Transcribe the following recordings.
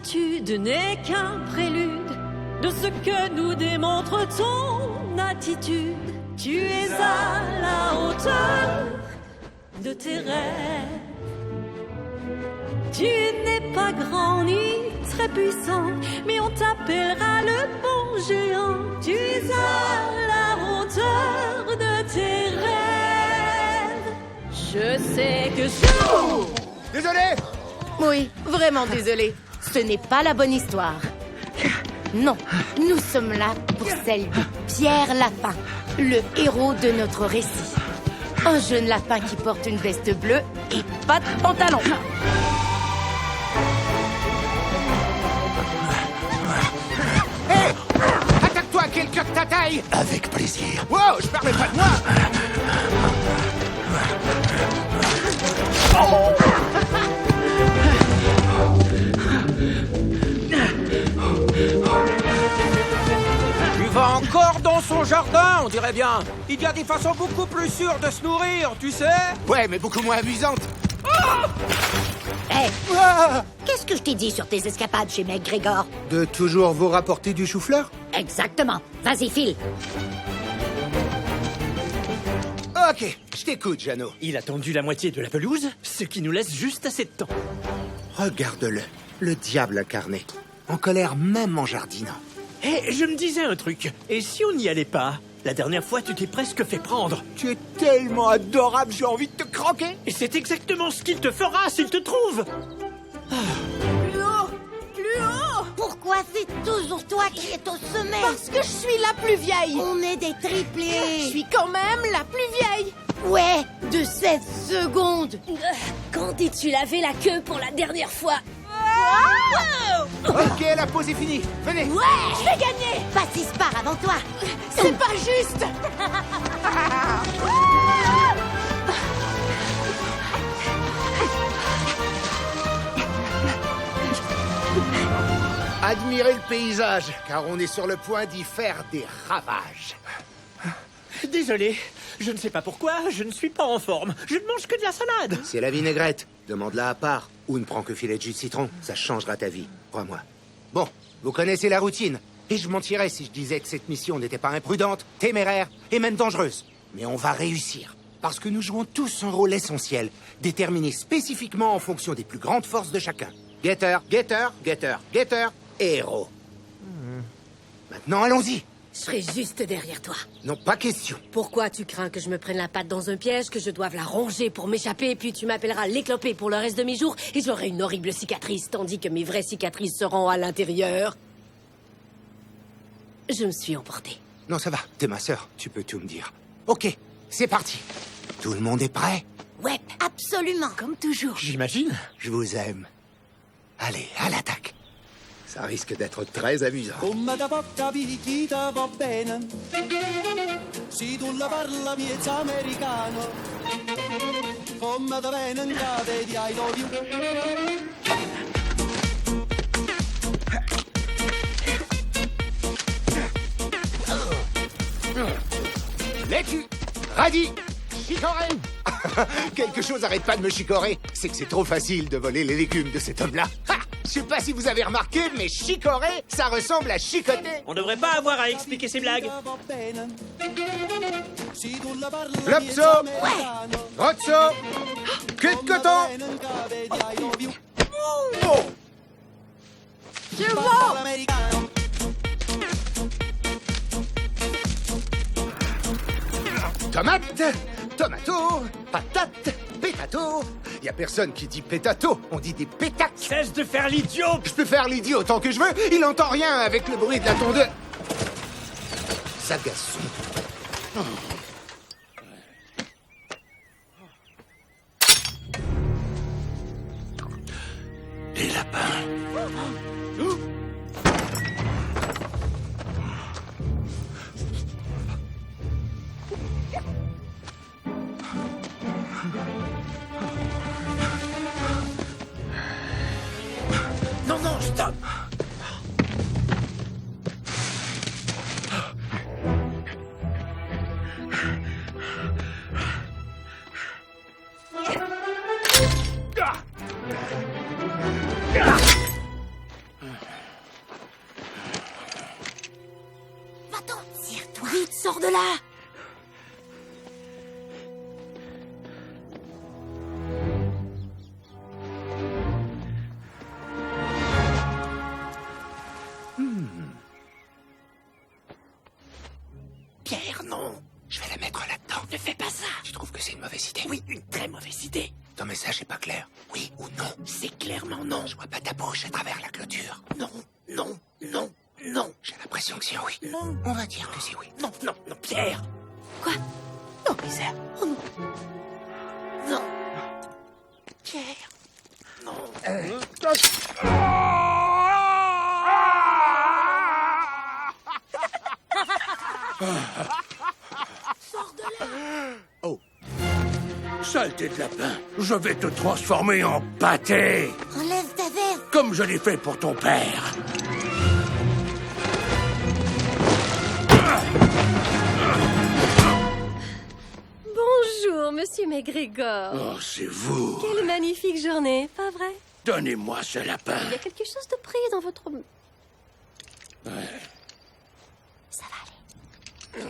attitude n'est qu'un prélude de ce que nous démontre ton attitude. Tu es à la hauteur de tes rêves. Tu n'es pas grand ni très puissant, mais on t'appellera le bon géant. Tu es à la hauteur de tes rêves. Je sais que je... Désolé! Oui, vraiment désolé. Ce n'est pas la bonne histoire. Non, nous sommes là pour celle de Pierre Lapin, le héros de notre récit. Un jeune lapin qui porte une veste bleue et pas de pantalon. Hé! Attaque-toi à quelqu'un de ta taille! Avec plaisir. Wow, je permets pas de moi! Tu vas encore dans son jardin, on dirait bien. Il y a des façons beaucoup plus sûres de se nourrir, tu sais. Ouais, mais beaucoup moins amusante. Hé, Ah! qu'est-ce que je t'ai dit sur tes escapades chez McGregor? De toujours vous rapporter du chou-fleur? Exactement. Vas-y, file. Ok, je t'écoute, Jeannot. Il a tendu la moitié de la pelouse, ce qui nous laisse juste assez de temps. Regarde-le, le diable incarné. En colère même en jardinant. Eh, je me disais un truc. Et si on n'y allait pas? La dernière fois, tu t'es presque fait prendre. Tu es tellement adorable, j'ai envie de te croquer. Et c'est exactement ce qu'il te fera s'il te trouve. Plus haut! Plus haut! Pourquoi c'est toujours toi qui es au sommet? Parce que je suis la plus vieille! On est des Je triplés. suis quand même la plus vieille! Ouais, de 16 secondes. Quand es-tu lavé la queue pour la dernière fois? Ok, la pause est finie. Venez. Ouais! Je vais gagner! Passis part avant toi. C'est pas juste! Admirez le paysage, car on est sur le point d'y faire des ravages. Désolé, je ne sais pas pourquoi, je ne suis pas en forme. Je ne mange que de la salade. C'est la vinaigrette. Demande-la à part. Ou ne prends que filet de jus de citron. Ça changera ta vie, crois-moi. Bon, vous connaissez la routine. Et je mentirais si je disais que cette mission n'était pas imprudente, téméraire et même dangereuse. Mais on va réussir. Parce que nous jouons tous un rôle essentiel, déterminé spécifiquement en fonction des plus grandes forces de chacun. Guetteur, guetteur, guetteur, guetteur et héros. Maintenant, allons-y. Je serai juste derrière toi. Non, pas question. Pourquoi tu crains que je me prenne la patte dans un piège, que je doive la ronger pour m'échapper, puis tu m'appelleras l'éclopé pour le reste de mes jours, et j'aurai une horrible cicatrice, tandis que mes vraies cicatrices seront à l'intérieur? Je me suis emportée. Non, ça va. T'es ma sœur. Tu peux tout me dire. Ok, c'est parti. Tout le monde est prêt? Ouais, absolument. Comme toujours. J'imagine. Je vous aime. Allez, à l'attaque. Ça risque d'être très amusant. Come da porta picchita va bene. Si tu la parla miezza americano. Come da bene in cave di I love you. Laitue, radis, chicorée. Quelque chose arrête pas de me chicorer. C'est que c'est trop facile de voler les légumes de cet homme-là. Ha! Je sais pas si vous avez remarqué, mais chicorer, ça ressemble à chicoter. On devrait pas avoir à expliquer ces blagues. Va bene. Si tu la parla Glopso, miezza americano. Grotso, cul de coton. Bene in cave di I love you. Oh! Americano. Tomate, tomato, patate, pétato. Y a personne qui dit pétato, on dit des pétacs. Cesse de faire l'idiot. Je peux faire l'idiot autant que je veux, il entend rien avec le bruit de la tondeuse. Sagasson. Les lapins. Non, non, stop. de là! Pierre, non. Je vais la mettre là-dedans. Ne fais pas ça! Tu trouves que c'est une mauvaise idée? Oui, une très mauvaise idée. Ton message est pas clair. Oui ou non? C'est clairement non. Je vois pas ta bouche à travers la clôture. Non, non, non, non. J'ai l'impression que c'est oui. Non. On va dire que c'est oui. Non, non, non, Pierre! Quoi? Non, misère. Oh non. Non. Pierre. Non. Sors de là! Oh. Saleté de lapin, je vais te transformer en pâté, Enlève ta veste! comme je l'ai fait pour ton père. Bonjour, monsieur McGregor. Oh, c'est vous. Quelle magnifique journée, pas vrai? Donnez-moi ce lapin. Il y a quelque chose de pris dans votre... Ça va aller.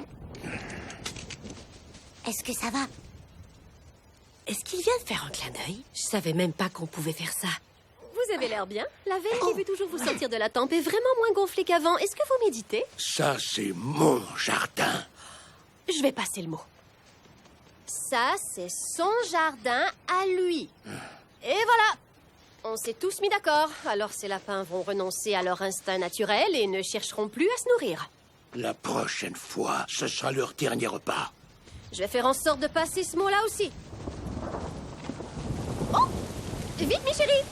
Est-ce que ça va? Est-ce qu'il vient de faire un clin d'œil? Je savais même pas qu'on pouvait faire ça. Vous avez l'air bien. La veille, j'ai vu toujours vous sortir de la tempe est vraiment moins gonflée qu'avant. Est-ce que vous méditez? Ça, c'est mon jardin. Je vais passer le mot. Ça, c'est son jardin à lui. Et voilà. On s'est tous mis d'accord. Alors ces lapins vont renoncer à leur instinct naturel et ne chercheront plus à se nourrir. La prochaine fois, ce sera leur dernier repas. Je vais faire en sorte de passer ce mot-là aussi. Oh! Vite, mes chéris!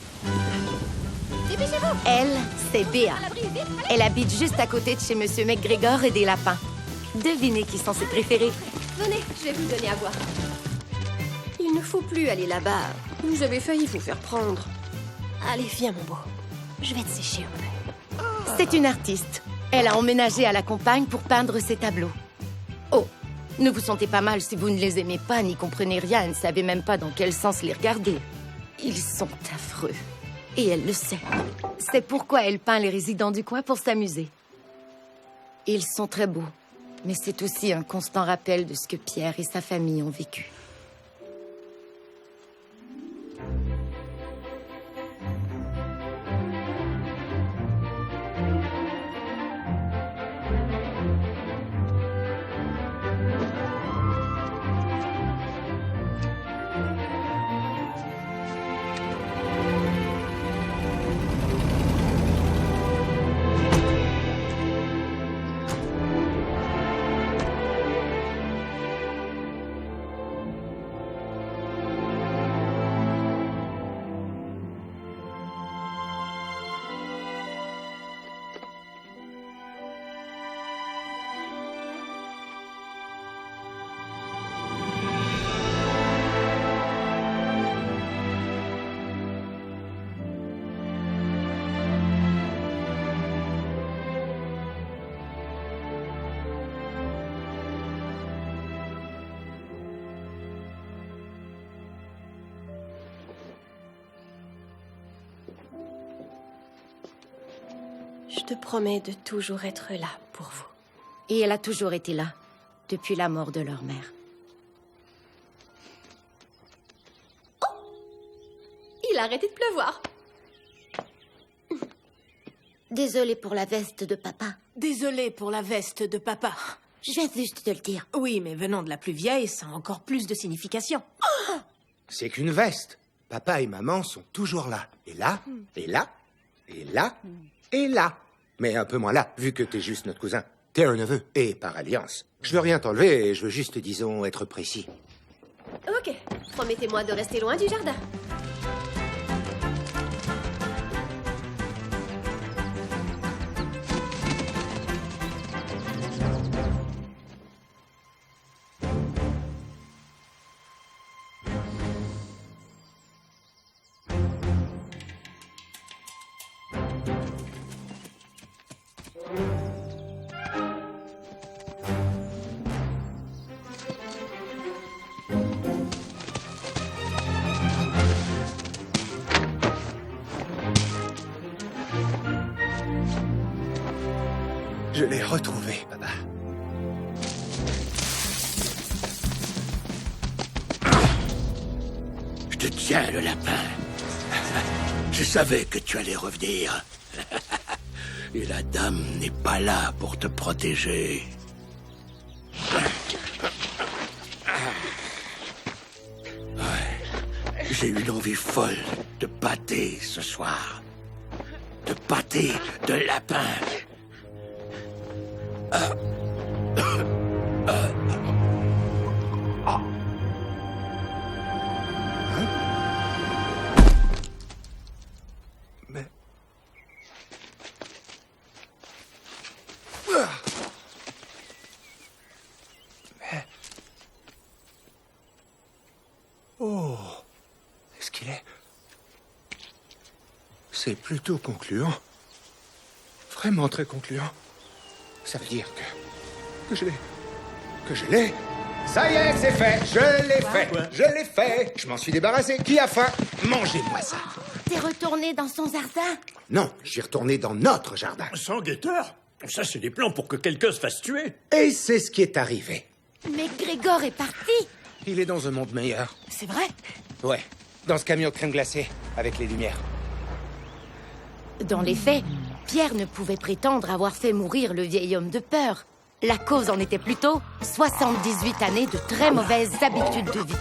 Dépêchez-vous! Elle, c'est Béa. À l'abri, vite, allez! Elle habite juste à côté de chez Monsieur McGregor et des lapins. Devinez qui sont ses préférés. Venez, je vais vous donner à boire. Il ne faut plus aller là-bas. Vous avez failli vous faire prendre. Allez, viens, mon beau. Je vais te sécher un peu. C'est une artiste. Elle a emménagé à la campagne pour peindre ses tableaux. Oh, ne vous sentez pas mal si vous ne les aimez pas ni comprenez rien et ne savez même pas dans quel sens les regarder. Ils sont affreux. Et elle le sait. C'est pourquoi elle peint les résidents du coin pour s'amuser. Ils sont très beaux, mais c'est aussi un constant rappel de ce que Pierre et sa famille ont vécu. Je te promets de toujours être là pour vous. Et elle a toujours été là, depuis la mort de leur mère. Il a arrêté de pleuvoir. Désolée pour la veste de papa. Désolée pour la veste de papa. Je viens juste de le dire. Oui, mais venant de la plus vieille, ça a encore plus de signification. C'est qu'une veste. Papa et maman sont toujours là. Et là, et là, et là, et là. Mais un peu moins là, vu que t'es juste notre cousin. T'es un neveu, et par alliance. Je veux rien t'enlever, je veux juste, disons, être précis. Ok, promettez-moi de rester loin du jardin. Je l'ai retrouvé, papa. Tiens, le lapin. Je savais que tu allais revenir. Et la dame n'est pas là pour te protéger. Ouais. J'ai eu une envie folle de pâté ce soir. De pâté de lapin. Mais... Mais... Oh... Est-ce qu'il est... C'est plutôt concluant. Vraiment très concluant. Ça veut dire que je l'ai. Que je l'ai. Ça y est, c'est fait. Je l'ai fait. Je l'ai fait. Je m'en suis débarrassé. Qui a faim? Mangez-moi ça. T'es retourné dans son jardin? Non, je suis retourné dans notre jardin. Sans guetteur? Ça, c'est des plans pour que quelqu'un se fasse tuer. Et c'est ce qui est arrivé. Mais Grégor est parti. Il est dans un monde meilleur. C'est vrai? Ouais, dans ce camion de crème glacée, avec les lumières. Dans les faits, Pierre ne pouvait prétendre avoir fait mourir le vieil homme de peur. La cause en était plutôt 78 années de très mauvaises habitudes de vie.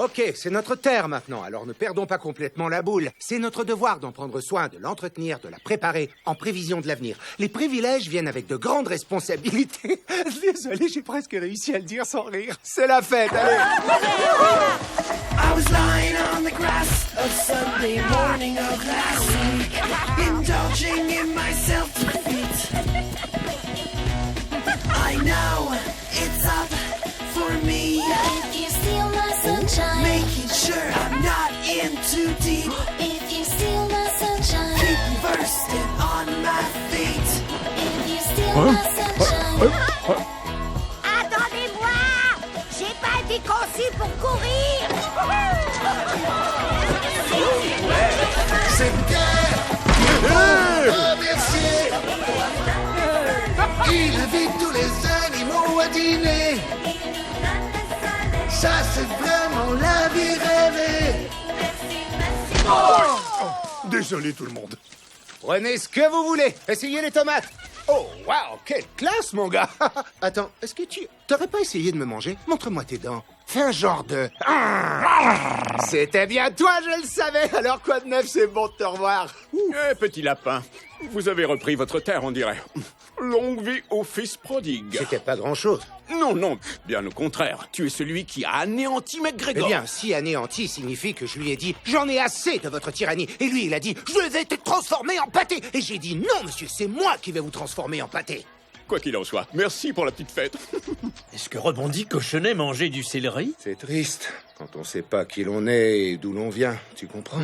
Ok, c'est notre terre maintenant, alors ne perdons pas complètement la boule. C'est notre devoir d'en prendre soin, de l'entretenir, de la préparer, en prévision de l'avenir. Les privilèges viennent avec de grandes responsabilités. Désolé, j'ai presque réussi à le dire sans rire. C'est la fête, allez! I was lying on the grass of Sunday morning of last week, indulging in my self-defeat. I know it's up for me. If you steal my sunshine, Making sure I'm not in too deep. if you steal my sunshine, Keep me bursting on my feet. if you steal my sunshine. Attendez-moi! J'ai pas été conçu pour courir! C'est bien. Remercier. Il invite tous les animaux à dîner. Ça, c'est vraiment la vie rêvée. Désolé tout le monde. Prenez ce que vous voulez. Essayez les tomates. Oh, waouh, quelle classe, mon gars. Attends, est-ce que tu... T'aurais pas essayé de me manger? Montre-moi tes dents. Fais un genre de... C'était bien toi, je le savais. Alors quoi de neuf, c'est bon de te revoir. Eh, petit lapin, vous avez repris votre terre, on dirait. Longue vie au fils prodigue. C'était pas grand-chose. Non, non, bien au contraire. Tu es celui qui a anéanti Eh McGregor. bien, si anéanti signifie que je lui ai dit « J'en ai assez de votre tyrannie ». Et lui, il a dit « Je vais te transformer en pâté ». Et j'ai dit « Non, monsieur, c'est moi qui vais vous transformer en pâté ». Quoi qu'il en soit, merci pour la petite fête. Est-ce que Rebondi cochonnait manger du céleri? C'est triste quand on sait pas qui l'on est et d'où l'on vient, tu comprends?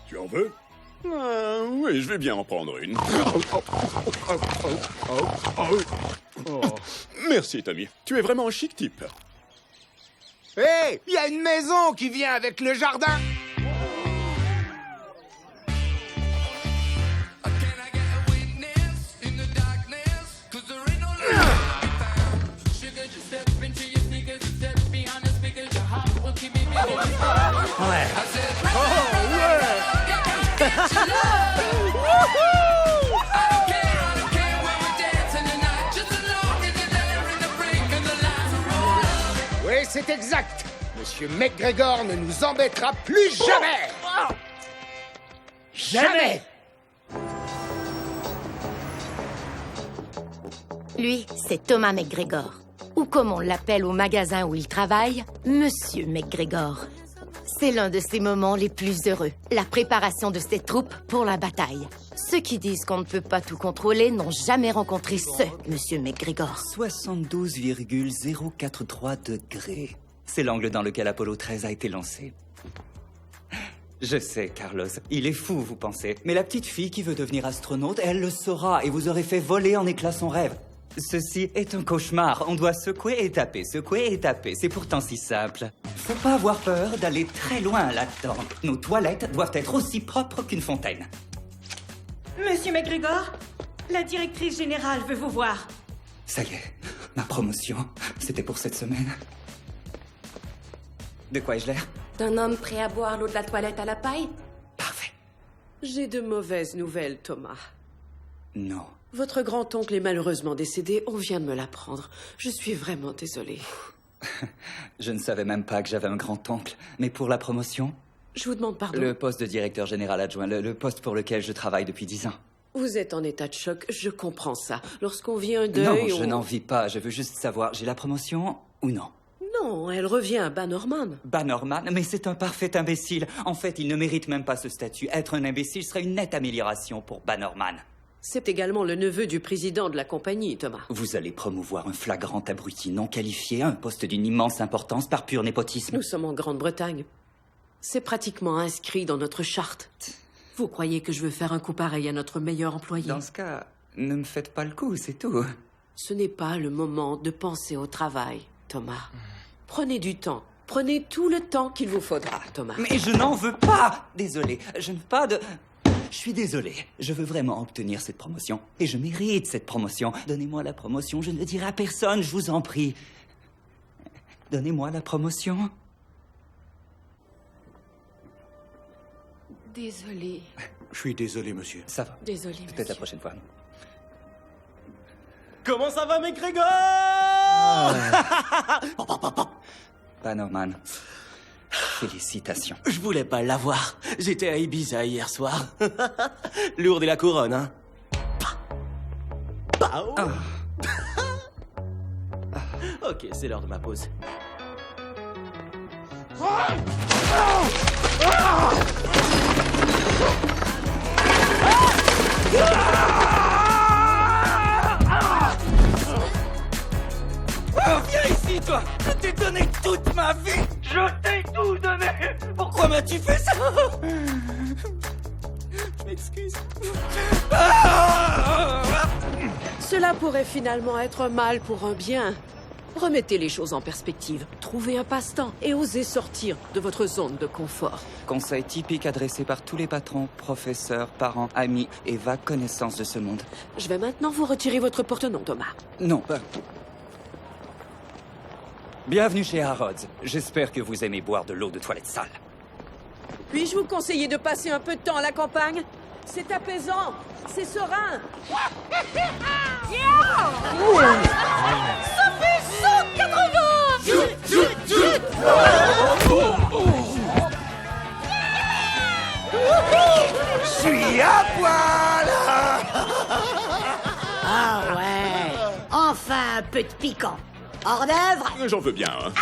Tu en veux? Oui, je vais bien en prendre une. Merci, Tommy. Tu es vraiment un chic type. Hé, il y a une maison qui vient avec le jardin. Oui, c'est exact. Monsieur McGregor ne nous embêtera plus jamais. Jamais. Lui, c'est Thomas McGregor. Ou comme on l'appelle au magasin où il travaille, Monsieur McGregor. C'est l'un de ses moments les plus heureux, la préparation de ses troupes pour la bataille. Ceux qui disent qu'on ne peut pas tout contrôler n'ont jamais rencontré ce Monsieur McGregor. 72,043 degrés. C'est l'angle dans lequel Apollo 13 a été lancé. Je sais, Carlos, il est fou, vous pensez. Mais la petite fille qui veut devenir astronaute, elle le saura et vous aurez fait voler en éclats son rêve. Ceci est un cauchemar. On doit secouer et taper, secouer et taper. C'est pourtant si simple. Faut pas avoir peur d'aller très loin là-dedans. Nos toilettes doivent être aussi propres qu'une fontaine. Monsieur McGregor, la directrice générale veut vous voir. Ça y est, ma promotion, c'était pour cette semaine. De quoi ai-je l'air? D'un homme prêt à boire l'eau de la toilette à la paille? Parfait. J'ai de mauvaises nouvelles, Thomas. Non. Votre grand-oncle est malheureusement décédé, on vient de me l'apprendre. Je suis vraiment désolée. Je ne savais même pas que j'avais un grand-oncle. Mais pour la promotion? Je vous demande pardon. Le poste de directeur général adjoint, le poste pour lequel je travaille depuis 10 ans. Vous êtes en état de choc, je comprends ça. Lorsqu'on vit un deuil... Non, je n'en vis pas. Je veux juste savoir, j'ai la promotion ou non? Non, elle revient à Bannerman. Bannerman? Mais c'est un parfait imbécile. En fait, il ne mérite même pas ce statut. Être un imbécile serait une nette amélioration pour Bannerman. C'est également le neveu du président de la compagnie, Thomas. Vous allez promouvoir un flagrant abruti non qualifié à un poste d'une immense importance par pur népotisme. Nous sommes en Grande-Bretagne. C'est pratiquement inscrit dans notre charte. Vous croyez que je veux faire un coup pareil à notre meilleur employé? Dans ce cas, ne me faites pas le coup, c'est tout. Ce n'est pas le moment de penser au travail, Thomas. Prenez du temps. Prenez tout le temps qu'il vous faudra, Thomas. Mais je n'en veux pas! Désolé, je ne veux pas de... Je suis désolé. Je veux vraiment obtenir cette promotion. Et je mérite cette promotion. Donnez-moi la promotion, je ne le dirai à personne, je vous en prie. Donnez-moi la promotion. Désolé. Je suis désolé, monsieur. Ça va. Désolé, Peut-être la prochaine fois. Comment ça va, McGregor? Bannerman, félicitations. Je voulais pas l'avoir. J'étais à Ibiza hier soir. Lourde et la couronne, hein? Pao. Ok, c'est l'heure de ma pause. Oh, viens ici, toi! Je t'ai donné toute ma vie! Je t'ai tout donné! Pourquoi m'as-tu fait ça? Je m'excuse. Cela pourrait finalement être un mal pour un bien. Remettez les choses en perspective, trouvez un passe-temps et osez sortir de votre zone de confort. Conseil typique adressé par tous les patrons, professeurs, parents, amis et vagues connaissances de ce monde. Je vais maintenant vous retirer votre porte-nom, Thomas. Non, pas... Bienvenue chez Harrods. J'espère que vous aimez boire de l'eau de toilette sale. Puis-je vous conseiller de passer un peu de temps à la campagne? C'est apaisant, c'est serein. Ça fait 180! Je suis à poil! Ah ouais. Enfin un peu de piquant. Hors d'œuvre. J'en veux bien, hein.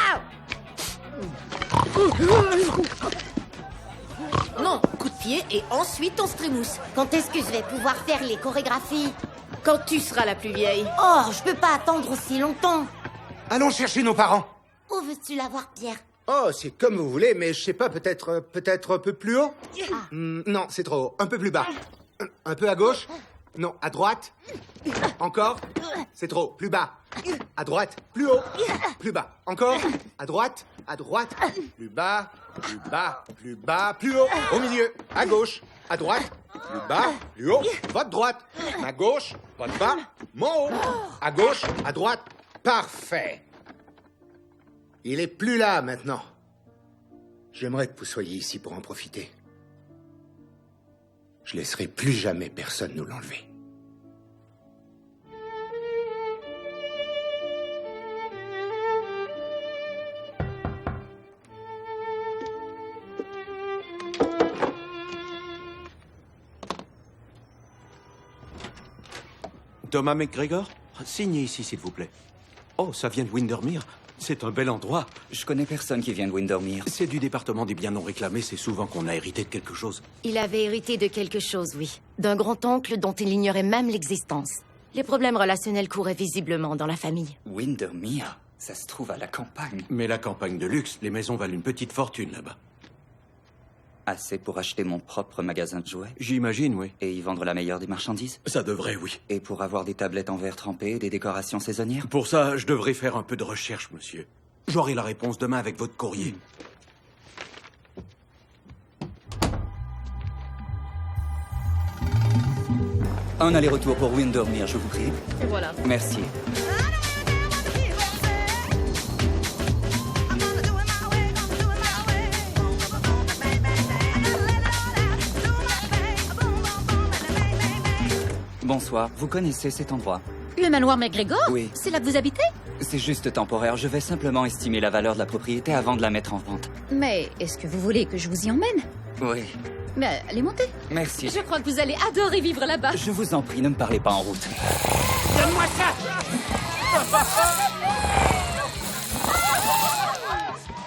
Non, coup de pied et ensuite on se trémousse. Quand est-ce que je vais pouvoir faire les chorégraphies? Quand tu seras la plus vieille. Oh, je peux pas attendre aussi longtemps. Allons chercher nos parents. Où veux-tu la voir, Pierre? Oh, c'est comme vous voulez, mais je sais pas, peut-être un peu plus haut? Non, c'est trop haut. Un peu plus bas. Un peu à gauche? Non, à droite? Encore? C'est trop. Plus bas. À droite. Plus haut. Plus bas. Encore? À droite. À droite. Plus bas. Plus bas. Plus bas. Plus haut. Au milieu. À gauche. À droite. Plus bas. Plus haut. Votre droite. Ma gauche. Votre bas. Mon haut. À gauche. À droite. Parfait. Il est plus là maintenant. J'aimerais que vous soyez ici pour en profiter. Je laisserai plus jamais personne nous l'enlever. Thomas McGregor? Signez ici, s'il vous plaît. Oh, ça vient de Windermere. C'est un bel endroit. Je connais personne qui vient de Windermere. C'est du département des biens non réclamés. C'est souvent qu'on a hérité de quelque chose. Il avait hérité de quelque chose, oui. D'un grand-oncle dont il ignorait même l'existence. Les problèmes relationnels couraient visiblement dans la famille. Windermere? Ça se trouve à la campagne. Mais la campagne de luxe, les maisons valent une petite fortune là-bas. Assez pour acheter mon propre magasin de jouets? J'imagine, oui. Et y vendre la meilleure des marchandises? Ça devrait, oui. Et pour avoir des tablettes en verre trempé et des décorations saisonnières? Pour ça, je devrais faire un peu de recherche, monsieur. J'aurai la réponse demain avec votre courrier. Un aller-retour pour Windermere, je vous prie. Et voilà. Merci. Bonsoir, vous connaissez cet endroit? Le manoir McGregor? Oui. C'est là que vous habitez? C'est juste temporaire, je vais simplement estimer la valeur de la propriété avant de la mettre en vente. Mais est-ce que vous voulez que je vous y emmène? Oui. Mais allez monter. Merci. Je crois que vous allez adorer vivre là-bas. Je vous en prie, ne me parlez pas en route. Donne-moi ça!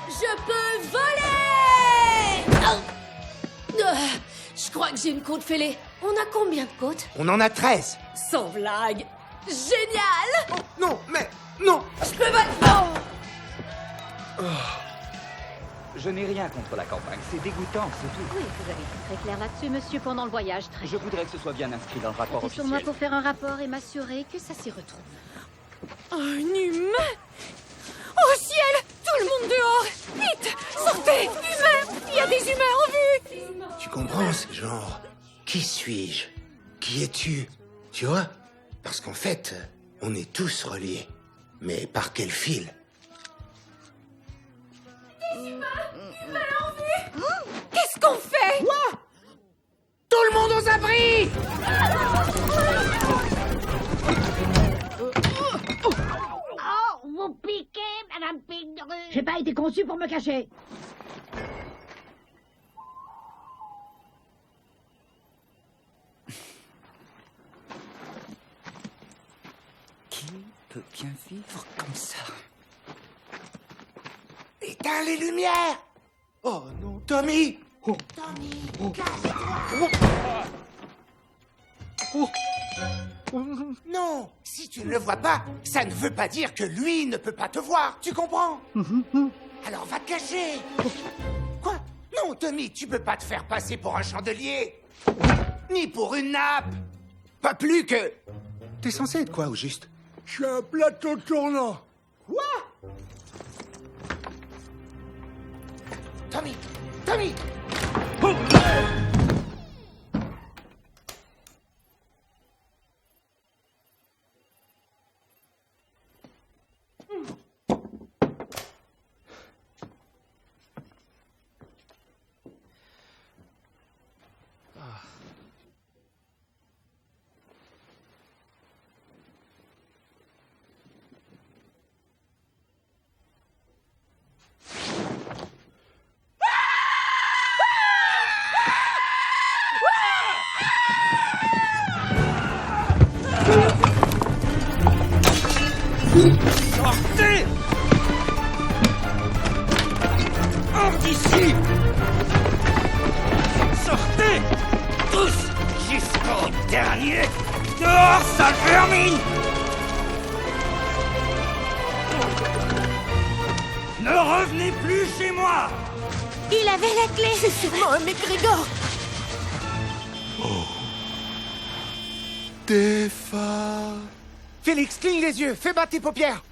Je peux voler! Je crois que j'ai une côte fêlée. On a combien de côtes? On en a 13. Sans blague. Génial! Oh, non, mais... Non! Je peux voler... Oh! Je n'ai rien contre la campagne, c'est dégoûtant, c'est tout. Oui, vous avez été très clair là-dessus, monsieur, pendant le voyage. Très Je voudrais que ce soit bien inscrit dans le rapport Comptez sur officiel. moi pour faire un rapport et m'assurer que ça s'y retrouve. Un humain! Au ciel! Tout le monde dehors! Vite! Sortez! Humains! Il y a des humains en vue! Tu comprends, c'est genre... Qui suis-je? Qui es-tu? Tu vois? Parce qu'en fait, on est tous reliés. Mais par quel fil? Qu'est-ce qu'on fait? Quoi? Tout le monde aux abris! Oh, vous piquez, Madame Pingrue. J'ai pas été conçu pour me cacher. Qui peut bien vivre comme ça? Éteins les lumières! Oh non, Tommy! Oh. Tommy, casse-toi. Non! Si tu ne le vois pas, ça ne veut pas dire que lui ne peut pas te voir, tu comprends? Alors va te cacher! Quoi? Non, Tommy, tu peux pas te faire passer pour un chandelier! Ni pour une nappe! Pas plus que... T'es censé être quoi, au juste? Je suis un plateau tournant. Quoi? Tommy! Tommy! Sortez! Hors d'ici! Sortez! Tous! Jusqu'au dernier! Dehors, sale vermine! Ne revenez plus chez moi! Il avait la clé! C'est sûrement un McGregor! Des phares. Félix, cligne les yeux, fais battre tes paupières.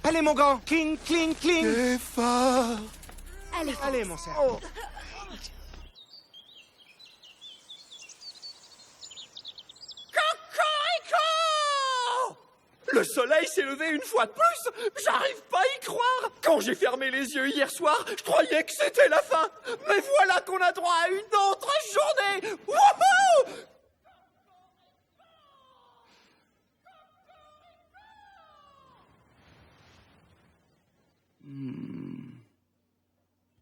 Allez, mon grand, cligne, cligne, cligne. Des phares. Allez, mon cerveau. Cocorico! Le soleil s'est levé une fois de plus. J'arrive pas à y croire. Quand j'ai fermé les yeux hier soir, je croyais que c'était la fin. Mais voilà qu'on a droit à une autre journée. Wouhou!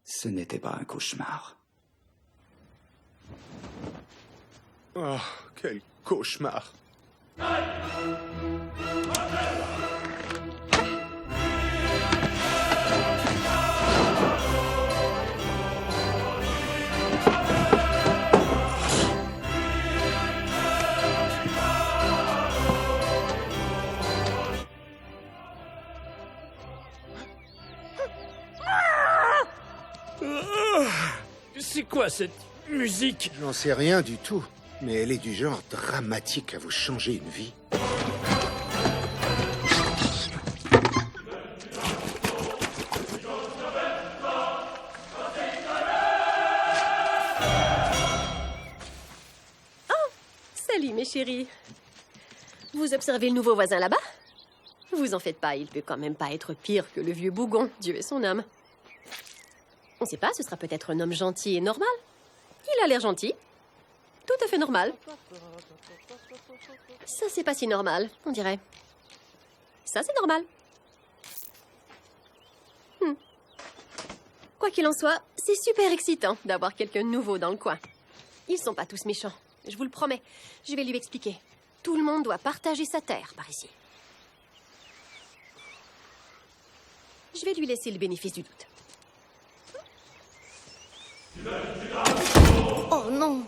Ce n'était pas un cauchemar. Oh, quel cauchemar. C'est quoi cette musique? J'en sais rien du tout, mais elle est du genre dramatique à vous changer une vie. Salut, mes chéris. chérie. Vous observez le nouveau voisin là-bas? Vous en faites pas, il peut quand même pas être pire que le vieux bougon, Dieu ait son âme. On sait pas, ce sera peut-être un homme gentil et normal. Il a l'air gentil. Tout à fait normal. Ça, c'est pas si normal, on dirait. Ça, c'est normal. Quoi qu'il en soit, c'est super excitant d'avoir quelqu'un de nouveau dans le coin. Ils sont pas tous méchants, je vous le promets. Je vais lui expliquer. Tout le monde doit partager sa terre par ici. Je vais lui laisser le bénéfice du doute. Oh non!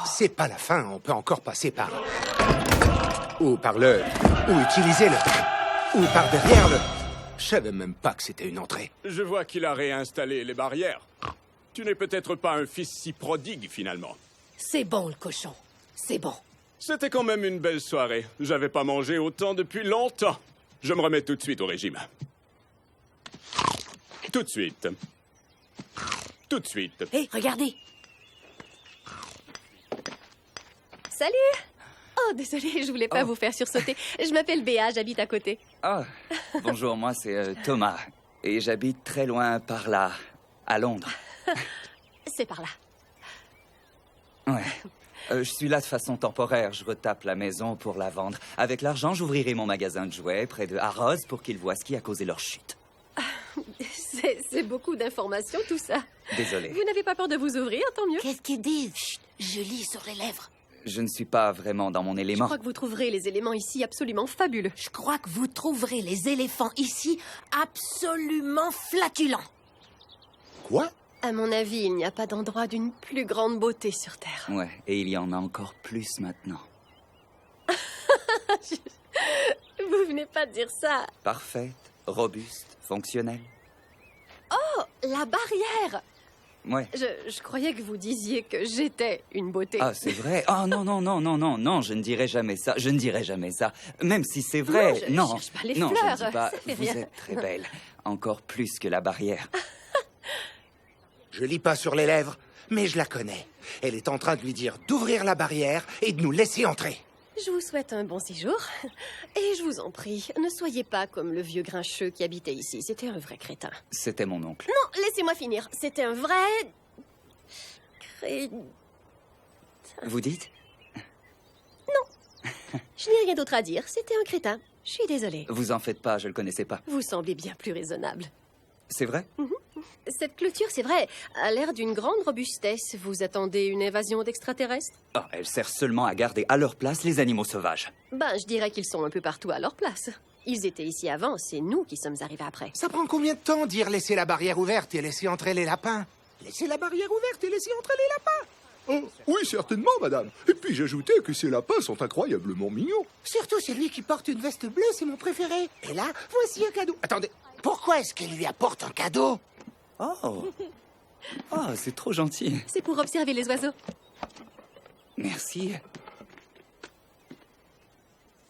C'est pas la fin, on peut encore passer par... Ou par le... Ou utiliser le... Ou par derrière le... Je savais même pas que c'était une entrée. Je vois qu'il a réinstallé les barrières. Tu n'es peut-être pas un fils si prodigue, finalement. C'est bon, le cochon. C'est bon. C'était quand même une belle soirée. J'avais pas mangé autant depuis longtemps. Je me remets tout de suite au régime. Tout de suite. Tout de suite. Hé, regardez. Salut! Oh, désolée, je voulais pas vous faire sursauter. Je m'appelle Béa, j'habite à côté. Ah, bonjour, moi c'est Thomas. Et j'habite très loin par là, à Londres. C'est par là. Ouais. Je suis là de façon temporaire. Je retape la maison pour la vendre. Avec l'argent, j'ouvrirai mon magasin de jouets près de Harrods pour qu'ils voient ce qui a causé leur chute. C'est beaucoup d'informations, tout ça. Désolé. Vous n'avez pas peur de vous ouvrir, tant mieux. Qu'est-ce qu'ils disent? Chut, je lis sur les lèvres. Je ne suis pas vraiment dans mon Je élément. crois que vous trouverez les éléments ici absolument fabuleux. Je crois que vous trouverez les éléphants ici absolument flatulents. Quoi? À mon avis, il n'y a pas d'endroit d'une plus grande beauté sur Terre. Ouais, et il y en a encore plus maintenant. Vous venez pas de dire ça. Parfaite, robuste, fonctionnelle. Oh, la barrière! Ouais. Je croyais que vous disiez que j'étais une beauté. Ah, c'est vrai? Ah, non, non, non, non, non, non, je ne dirai jamais ça. Je ne dirai jamais ça. Même si c'est vrai. Non, je non, cherche pas les non, fleurs, je ne dis pas. ça fait Vous rien. êtes très belle. Encore plus que la barrière. Je lis pas sur les lèvres, mais je la connais. Elle est en train de lui dire d'ouvrir la barrière et de nous laisser entrer. Je vous souhaite un bon séjour. Et je vous en prie, ne soyez pas comme le vieux grincheux qui habitait ici. C'était un vrai crétin. C'était mon oncle. Non, laissez-moi finir. C'était un vrai... Vous dites? Non. Je n'ai rien d'autre à dire. C'était un crétin. Je suis désolée. Vous en faites pas, je le connaissais pas. Vous semblez bien plus raisonnable. C'est vrai? Cette clôture, c'est vrai, a l'air d'une grande robustesse. Vous attendez une invasion d'extraterrestres? Ah, elle sert seulement à garder à leur place les animaux sauvages. Ben, je dirais qu'ils sont un peu partout à leur place. Ils étaient ici avant, c'est nous qui sommes arrivés après. Ça prend combien de temps dire laisser la barrière ouverte et laisser entrer les lapins? Laissez la barrière ouverte et laissez entrer les lapins. Oh, oui, certainement, madame. Et puis j'ajoutais que ces lapins sont incroyablement mignons. Surtout celui qui porte une veste bleue, c'est mon préféré. Et là, voici un cadeau. Attendez, pourquoi est-ce qu'il lui apporte un cadeau? Oh! Oh, c'est trop gentil. C'est pour observer les oiseaux. Merci.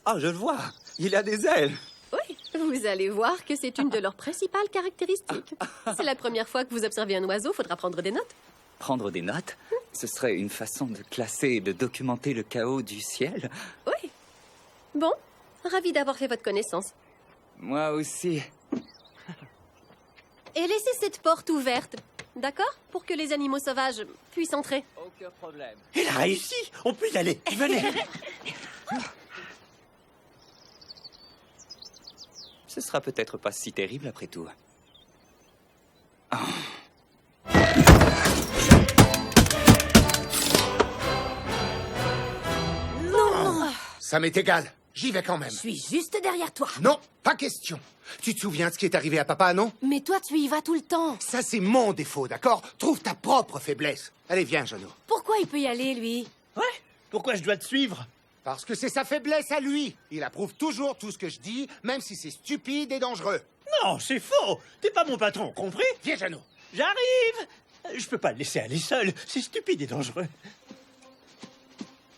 Ah, je le vois. Il a des ailes. Oui, vous allez voir que c'est une de leurs principales caractéristiques. C'est la première fois que vous observez un oiseau, faudra prendre des notes. Prendre des notes? Ce serait une façon de classer et de documenter le chaos du ciel. Oui. Bon, ravi d'avoir fait votre connaissance. Moi aussi. Et laissez cette porte ouverte, d'accord? Pour que les animaux sauvages puissent entrer. Aucun problème. Il a réussi. On peut y aller. Venez. Ce sera peut-être pas si terrible après tout. Oh. Non! Ça m'est égal. J'y vais quand même. Je suis juste derrière toi. Non, pas question. Tu te souviens de ce qui est arrivé à papa, non? Mais toi, tu y vas tout le temps. Ça, c'est mon défaut, d'accord? Trouve ta propre faiblesse. Allez, viens, Jeannot. Pourquoi il peut y aller, lui? Ouais? Pourquoi je dois te suivre? Parce que c'est sa faiblesse à lui. Il approuve toujours tout ce que je dis, même si c'est stupide et dangereux. Non, c'est faux. T'es pas mon patron, compris? Viens, Jeannot. J'arrive. Je peux pas le laisser aller seul. C'est stupide et dangereux.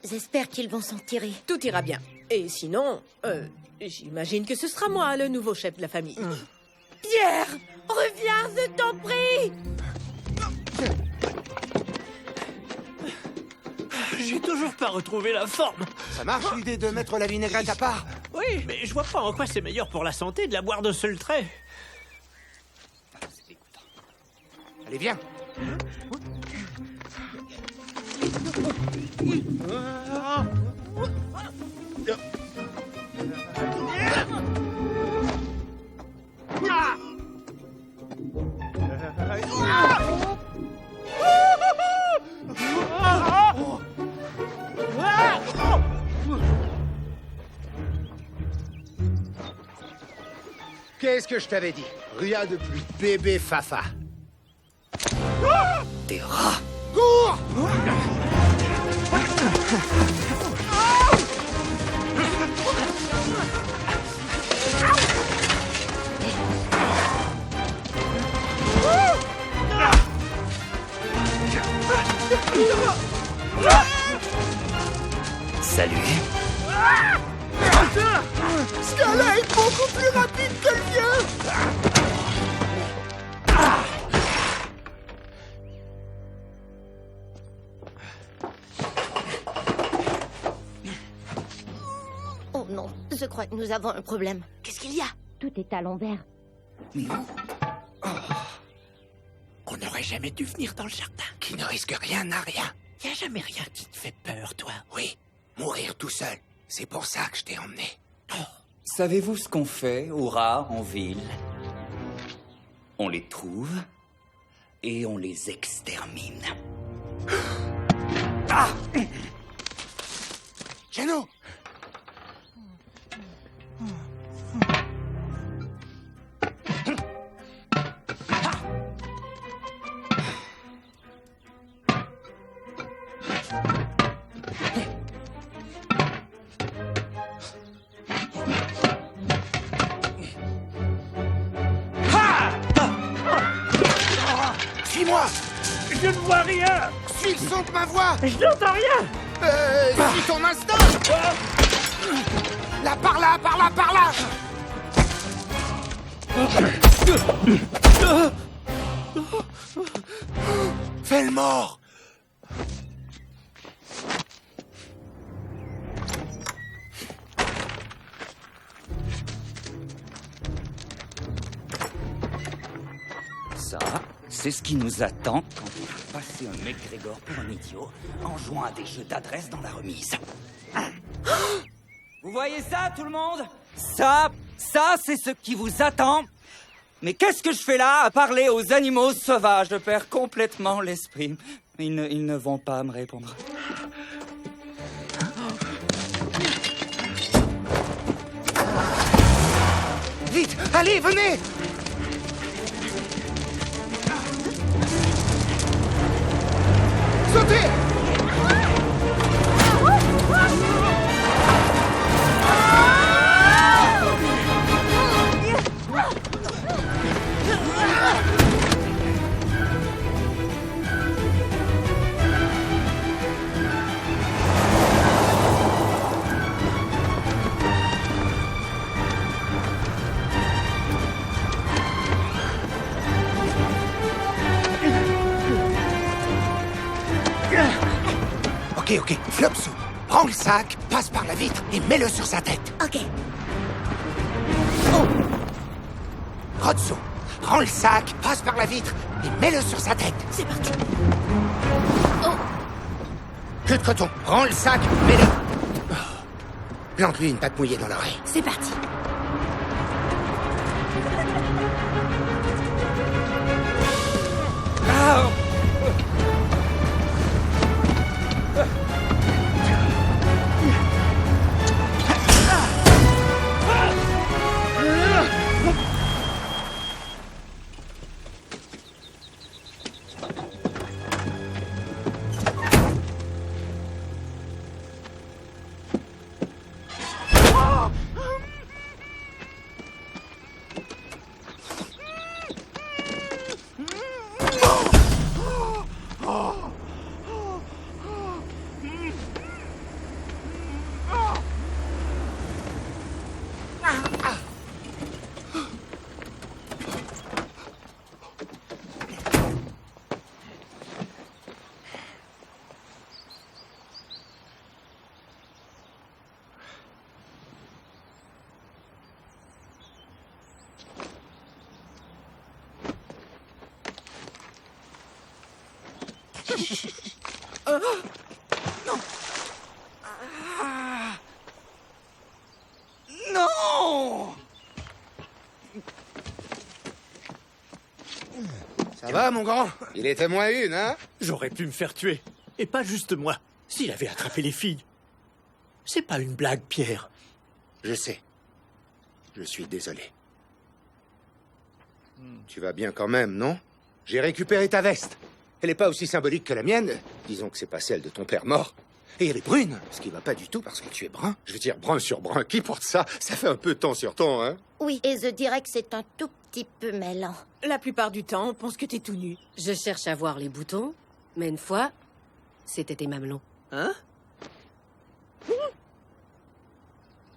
J'espère qu'ils vont s'en tirer. Tout ira bien. Et sinon, j'imagine que ce sera moi, le nouveau chef de la famille. Pierre, reviens, je t'en prie! J'ai toujours pas retrouvé la forme. Ça marche l'idée de mettre la vinaigrette à part? Oui, mais je vois pas en quoi c'est meilleur pour la santé de la boire d'un seul trait. Allez, viens. Qu'est-ce que je t'avais dit? Rien de plus bébé Fafa. Des rats. Cours! Salut. Ce gars-là est beaucoup plus rapide que le vieux. Oh non, je crois que nous avons un problème. Qu'est-ce qu'il y a? Tout est à l'envers. On n'aurait jamais dû venir dans le jardin. Qui ne risque rien n'a rien. Y a jamais rien qui te fait peur, toi. Oui, mourir tout seul. C'est pour ça que je t'ai emmené. Savez-vous ce qu'on fait aux rats en ville? On les trouve et on les extermine. Ah! Jano! Suis-moi! Je ne vois rien! Suis le son de ma voix! Je n'entends rien! Suis ton instinct! Là, par là, par là, par là! Fais le mort! Ça, c'est ce qui nous attend quand on fait passer un McGregor pour un idiot en jouant à des jeux d'adresse dans la remise. Vous voyez ça, tout le monde? Ça, c'est ce qui vous attend. Mais qu'est-ce que je fais là à parler aux animaux sauvages? Je perds complètement l'esprit. Ils ne vont pas me répondre. Vite, allez, venez! Sautez! Ok, Flopsou, prends le sac, passe par la vitre et mets-le sur sa tête. Ok. Rotso, prends le sac, passe par la vitre et mets-le sur sa tête. C'est parti. Queue de coton, prends le sac, mets-le. Plante-lui une patte mouillée dans l'oreille. C'est parti. Non. Non. Ça va, mon grand? Il était moins une, hein? J'aurais pu me faire tuer. Et pas juste moi. S'il avait attrapé les filles. C'est pas une blague, Pierre. Je sais. Je suis désolé. Tu vas bien quand même, non? J'ai récupéré ta veste. Elle n'est pas aussi symbolique que la mienne. Disons que c'est pas celle de ton père mort. Et elle est brune, ce qui va pas du tout parce que tu es brun. Je veux dire, brun sur brun, qui porte ça? Ça fait un peu temps sur temps, hein? Oui, et je dirais que c'est un tout petit peu mêlant. La plupart du temps, on pense que t'es tout nu. Je cherche à voir les boutons, mais une fois, c'était tes mamelons. Hein?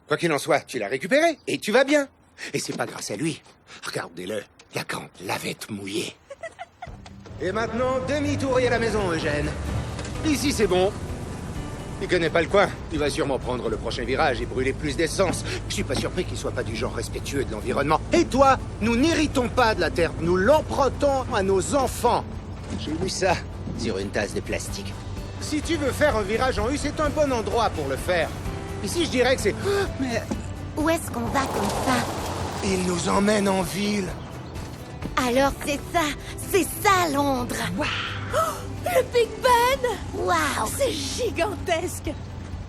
Quoi qu'il en soit, tu l'as récupéré et tu vas bien. Et c'est pas grâce à lui. Regardez-le, la grande lavette mouillée. Et maintenant, demi-tour et à la maison, Eugène. Ici, c'est bon. Il connaît pas le coin. Il va sûrement prendre le prochain virage et brûler plus d'essence. Je suis pas surpris qu'il soit pas du genre respectueux de l'environnement. Et toi, nous n'héritons pas de la Terre. Nous l'empruntons à nos enfants. J'ai lu ça sur une tasse de plastique. Si tu veux faire un virage en U, c'est un bon endroit pour le faire. Ici, je dirais que c'est... Mais... Où est-ce qu'on va comme ça? Il nous emmène en ville. Alors c'est ça Londres. Wow. Oh, le Big Ben! Waouh! C'est gigantesque!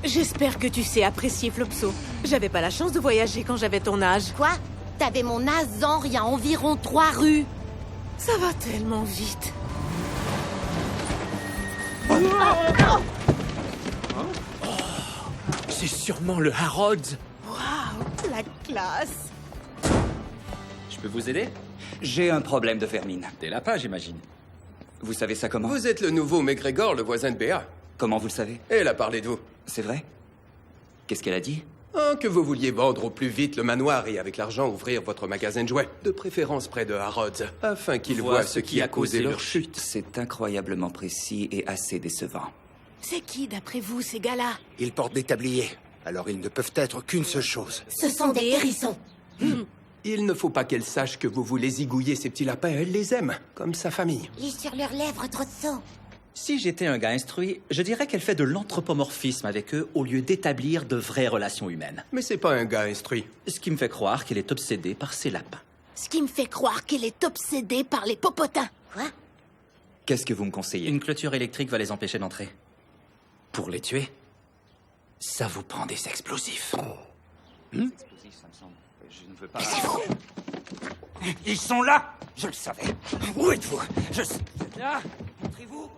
J'espère que tu sais apprécier Flopso. J'avais pas la chance de voyager quand j'avais ton âge. Quoi? T'avais mon âge, il y a environ 3 rues. Ça va tellement vite. C'est sûrement le Harrods. Waouh, la classe! Je peux vous aider? J'ai un problème de vermine. Des lapins, j'imagine. Vous savez ça comment? Vous êtes le nouveau McGregor, le voisin de Béa. Comment vous le savez? Elle a parlé de vous. C'est vrai? Qu'est-ce qu'elle a dit? Que vous vouliez vendre au plus vite le manoir et avec l'argent ouvrir votre magasin de jouets. De préférence près de Harrods, afin qu'ils voient ce qui a causé leur chute. C'est incroyablement précis et assez décevant. C'est qui, d'après vous, ces gars-là? Ils portent des tabliers. Alors ils ne peuvent être qu'une seule chose. Ce sont des hérissons. Il ne faut pas qu'elle sache que vous voulez zigouiller ces petits lapins. Elle les aime, comme sa famille. Lis sur leurs lèvres, Trotso. Si j'étais un gars instruit, je dirais qu'elle fait de l'anthropomorphisme avec eux au lieu d'établir de vraies relations humaines. Mais c'est pas un gars instruit. Ce qui me fait croire qu'elle est obsédée par ces lapins. Ce qui me fait croire qu'elle est obsédée par les popotins. Quoi? Qu'est-ce que vous me conseillez? Une clôture électrique va les empêcher d'entrer. Pour les tuer, ça vous prend des explosifs. Je ne veux pas... Ils sont là! Je le savais. Où êtes-vous? Je sais. Là! Montrez-vous!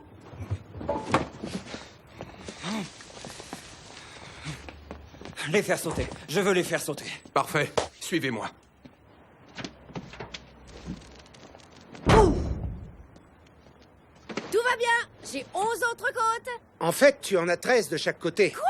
Les faire sauter. Je veux les faire sauter. Parfait. Suivez-moi. Tout va bien. J'ai 11 autres côtes. En fait, tu en as 13 de chaque côté. Quoi?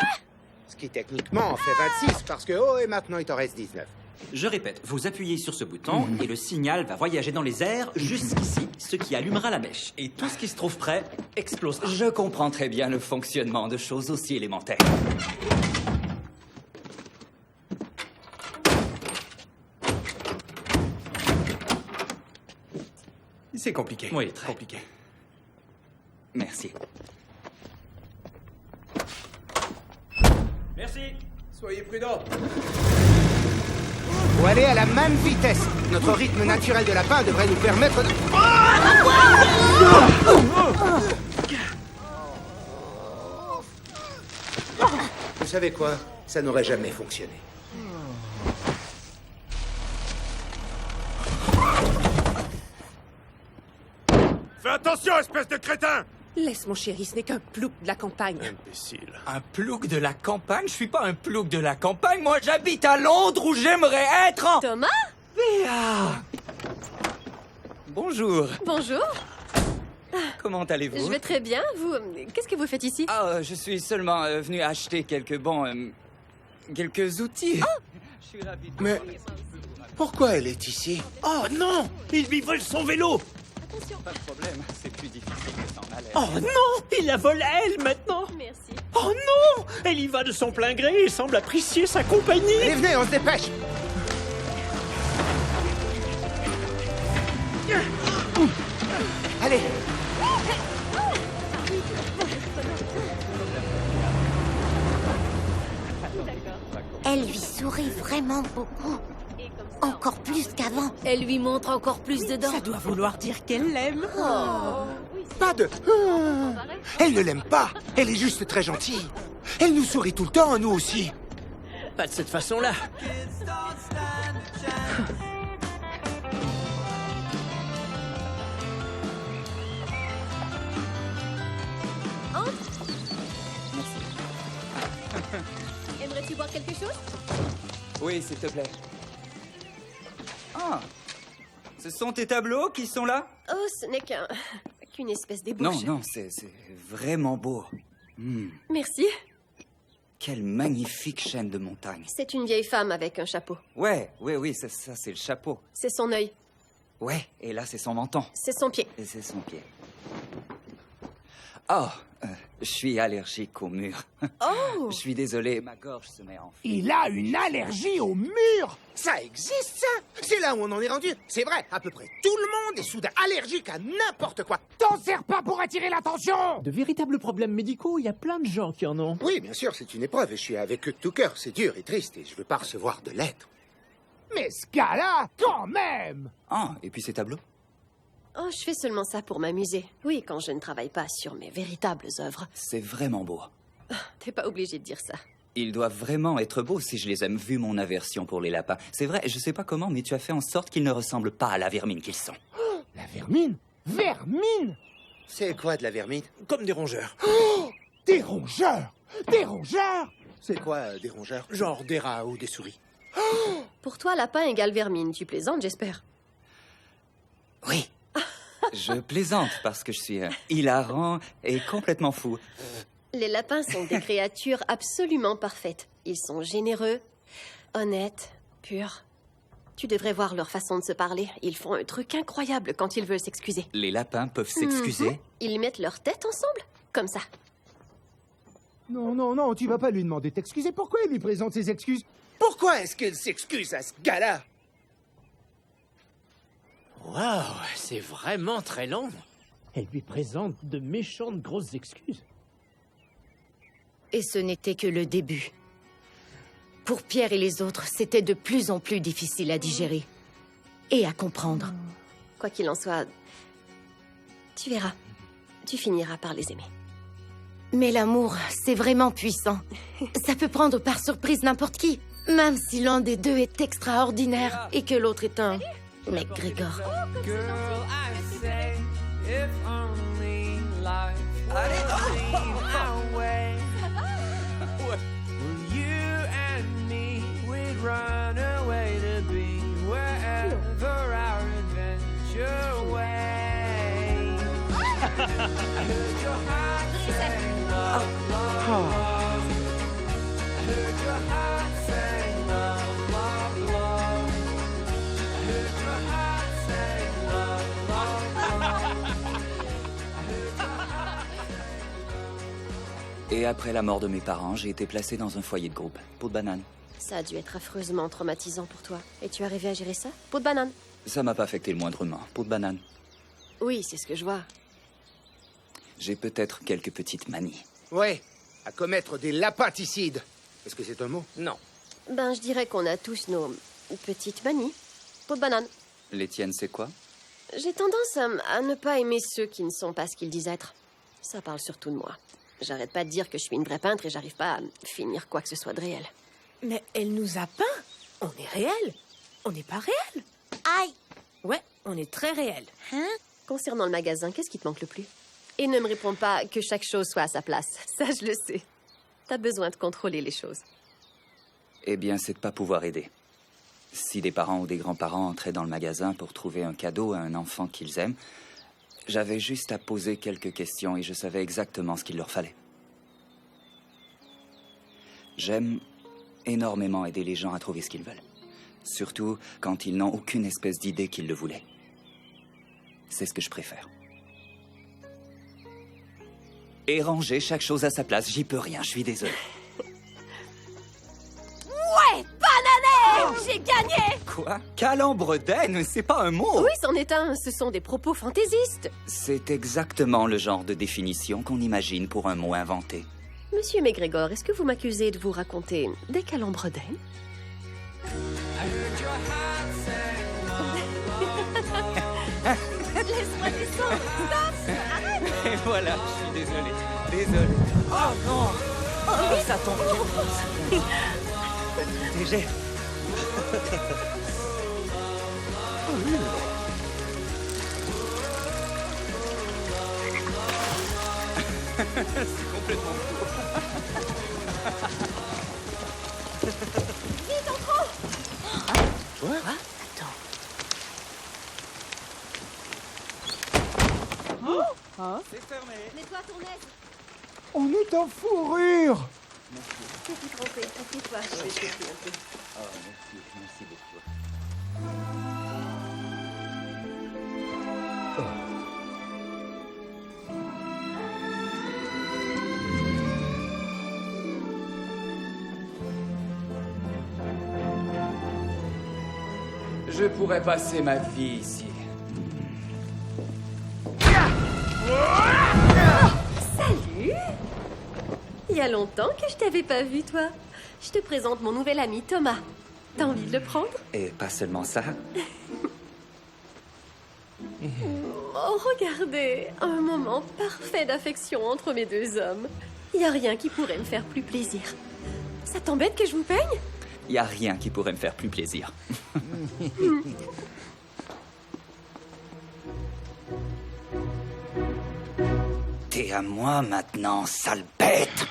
Ce qui techniquement en fait 26 parce que... Oh, et maintenant il t'en reste 19. Je répète, vous appuyez sur ce bouton et le signal va voyager dans les airs jusqu'ici, ce qui allumera la mèche. Et tout ce qui se trouve prêt explosera. Je comprends très bien le fonctionnement de choses aussi élémentaires. C'est compliqué. Oui, très compliqué. Merci. Merci. Soyez prudents. Faut aller à la même vitesse. Notre rythme naturel de lapin devrait nous permettre de... Vous savez quoi? Ça n'aurait jamais fonctionné. Fais attention, espèce de crétin! Laisse, mon chéri, ce n'est qu'un plouc de la campagne. Imbécile. Un plouc de la campagne? Je suis pas un plouc de la campagne. Moi, j'habite à Londres où j'aimerais être. Thomas? Béa! Bonjour. Bonjour. Comment allez-vous? Je vais très bien. Vous, qu'est-ce que vous faites ici? Ah, je suis seulement venu acheter quelques quelques outils. Oh! Je suis ravi de... Mais pourquoi elle est ici? Oh non! Il lui vole son vélo! Attention. Pas de problème, c'est plus difficile que ça en a l'air. Oh non! Il la vole elle maintenant! Merci. Oh non! Elle y va de son plein gré et semble apprécier sa compagnie! Allez, venez, on se dépêche! Allez! vraiment beaucoup. Encore plus qu'avant. Elle lui montre encore plus dedans. Ça doit vouloir dire qu'elle l'aime. Pas de... Elle ne l'aime pas. Elle est juste très gentille. Elle nous sourit tout le temps, nous aussi. Pas de cette façon-là. Aimerais-tu boire quelque chose? Oui, s'il te plaît. Ah, ce sont tes tableaux qui sont là? Oh, ce n'est qu'une espèce d'ébauche. Non, c'est vraiment beau. Merci. Quelle magnifique chaîne de montagne. C'est une vieille femme avec un chapeau. Ouais, oui, ça c'est le chapeau. C'est son œil. Ouais, et là c'est son menton. C'est son pied. Et c'est son pied. Oh, je suis allergique au mur. Oh! Je suis désolé, ma gorge se met en feu. Il a une allergie au mur. Ça existe, ça? C'est là où on en est rendu. C'est vrai, à peu près tout le monde est soudain allergique à n'importe quoi. T'en sers pas pour attirer l'attention. De véritables problèmes médicaux, il y a plein de gens qui en ont. Oui, bien sûr, c'est une épreuve et je suis avec eux de tout cœur. C'est dur et triste et je veux pas recevoir de lettres. Mais ce gars-là, quand même! Ah, et puis ces tableaux? Oh, je fais seulement ça pour m'amuser. Oui, quand je ne travaille pas sur mes véritables œuvres. C'est vraiment beau. T'es pas obligé de dire ça. Ils doivent vraiment être beaux si je les aime, vu mon aversion pour les lapins. C'est vrai, je sais pas comment, mais tu as fait en sorte qu'ils ne ressemblent pas à la vermine qu'ils sont. Oh, la vermine? Vermine? C'est quoi de la vermine? Comme des rongeurs. Oh, des rongeurs? Des rongeurs? C'est quoi, des rongeurs? Genre des rats ou des souris. Oh, pour toi, lapin égale vermine. Tu plaisantes, j'espère. Oui. Je plaisante parce que je suis hilarant et complètement fou. Les lapins sont des créatures absolument parfaites. Ils sont généreux, honnêtes, purs. Tu devrais voir leur façon de se parler. Ils font un truc incroyable quand ils veulent s'excuser. Les lapins peuvent s'excuser? Ils mettent leur tête ensemble, comme ça. Non, tu vas pas lui demander de t'excuser. Pourquoi il lui présente ses excuses? Pourquoi est-ce qu'elle s'excuse à ce gars-là? Waouh, c'est vraiment très long. Elle lui présente de méchantes grosses excuses. Et ce n'était que le début. Pour Pierre et les autres, c'était de plus en plus difficile à digérer. Et à comprendre. Quoi qu'il en soit, tu verras. Tu finiras par les aimer. Mais l'amour, c'est vraiment puissant. Ça peut prendre par surprise n'importe qui. Même si l'un des deux est extraordinaire et que l'autre est un... McGregor. Et après la mort de mes parents, j'ai été placé dans un foyer de groupe. Peau de banane. Ça a dû être affreusement traumatisant pour toi. Et tu es arrivé à gérer ça? Peau de banane. Ça m'a pas affecté le moindrement. Peau de banane. Oui, c'est ce que je vois. J'ai peut-être quelques petites manies. Ouais, à commettre des lapaticides. Est-ce que c'est un mot? Non. Ben, je dirais qu'on a tous nos petites manies. Peau de banane. Les tiennes, c'est quoi? J'ai tendance à ne pas aimer ceux qui ne sont pas ce qu'ils disent être. Ça parle surtout de moi. J'arrête pas de dire que je suis une vraie peintre et j'arrive pas à finir quoi que ce soit de réel. Mais elle nous a peint. On est réel. On n'est pas réel. Aïe! Ouais, on est très réel. Hein? Concernant le magasin, qu'est-ce qui te manque le plus? Et ne me réponds pas que chaque chose soit à sa place. Ça, je le sais. T'as besoin de contrôler les choses. Eh bien, c'est de pas pouvoir aider. Si des parents ou des grands-parents entraient dans le magasin pour trouver un cadeau à un enfant qu'ils aiment, j'avais juste à poser quelques questions et je savais exactement ce qu'il leur fallait. J'aime énormément aider les gens à trouver ce qu'ils veulent. Surtout quand ils n'ont aucune espèce d'idée qu'ils le voulaient. C'est ce que je préfère. Et ranger chaque chose à sa place, j'y peux rien, je suis désolé. Ouais, banané! J'ai gagné! Quoi? Calambre d'aine, c'est pas un mot! Oui, c'en est un. Ce sont des propos fantaisistes. C'est exactement le genre de définition qu'on imagine pour un mot inventé. Monsieur McGregor, est-ce que vous m'accusez de vous raconter des calembres d'aine? Laisse-moi descendre. Stop. Arrête. Et voilà, je suis désolé. Oh non. Oh, ça tombe. Protégé. C'est complètement fou. Vite, entrons. Quoi? Attends. C'est fermé. Nettoie ton aise. On est en fourrure. Je suis trompée. Assieds-toi. Je vais t'aider un peu. Oh, merci beaucoup. Je pourrais passer ma vie ici. Salut! Il y a longtemps que je t'avais pas vu, toi. Je te présente mon nouvel ami Thomas. T'as envie de le prendre? Et pas seulement ça. Oh, regardez! Un moment parfait d'affection entre mes deux hommes. Il y a rien qui pourrait me faire plus plaisir. Ça t'embête que je vous peigne? Y a rien qui pourrait me faire plus plaisir. T'es à moi maintenant, sale bête.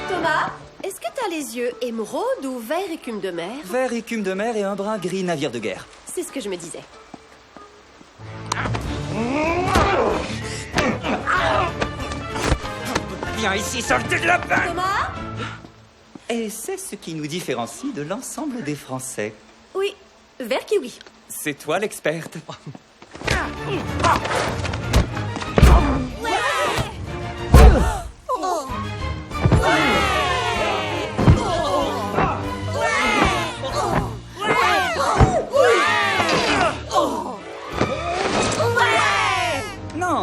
Thomas, est-ce que t'as les yeux émeraude ou vert écume de mer? Vert écume de mer et un brun gris navire de guerre. C'est ce que je me disais. Viens ici, saleté de lapin! Thomas? Et c'est ce qui nous différencie de l'ensemble des Français. Oui, vert kiwi. C'est toi l'experte.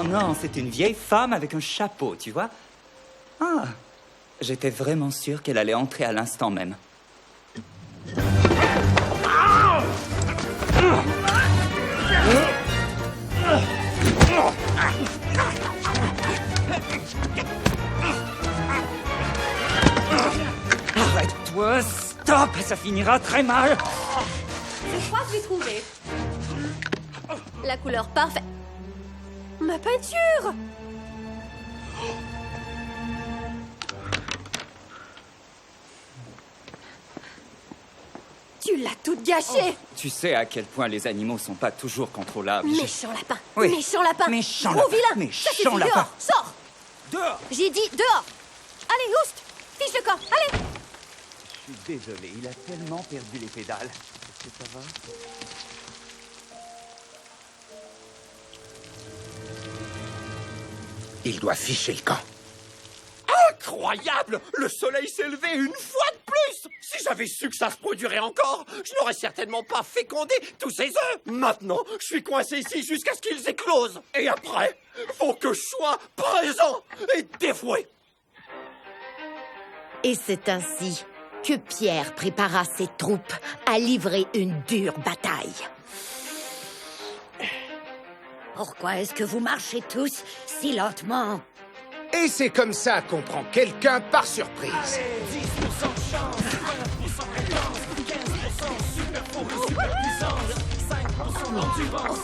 Non, c'est une vieille femme avec un chapeau, tu vois. Ah, j'étais vraiment sûr qu'elle allait entrer à l'instant même. Arrête-toi, stop, ça finira très mal. Je crois que je l'ai trouvé. La couleur parfaite. Ma peinture! Tu l'as toute gâchée! Tu sais à quel point les animaux sont pas toujours contrôlables. Méchant lapin! Oui. Méchant lapin! Méchant Gros lapin. vilain! Méchant Ça suffit, lapin. dehors! Sors! Dehors! J'ai dit dehors! Allez, oust! Fiche le corps! Allez! Je suis désolé, il a tellement perdu les pédales. Est-ce que ça va? Il doit ficher le camp. Incroyable! Le soleil s'est levé une fois de plus! Si j'avais su que ça se produirait encore, je n'aurais certainement pas fécondé tous ces œufs! Maintenant, je suis coincé ici jusqu'à ce qu'ils éclosent! Et après, faut que je sois présent et dévoué! Et c'est ainsi que Pierre prépara ses troupes à livrer une dure bataille. Pourquoi est-ce que vous marchez tous si lentement? Et c'est comme ça qu'on prend quelqu'un par surprise. 10% de chance, 20% fréquence, 15% super faux, super puissance, 5% d'endurance,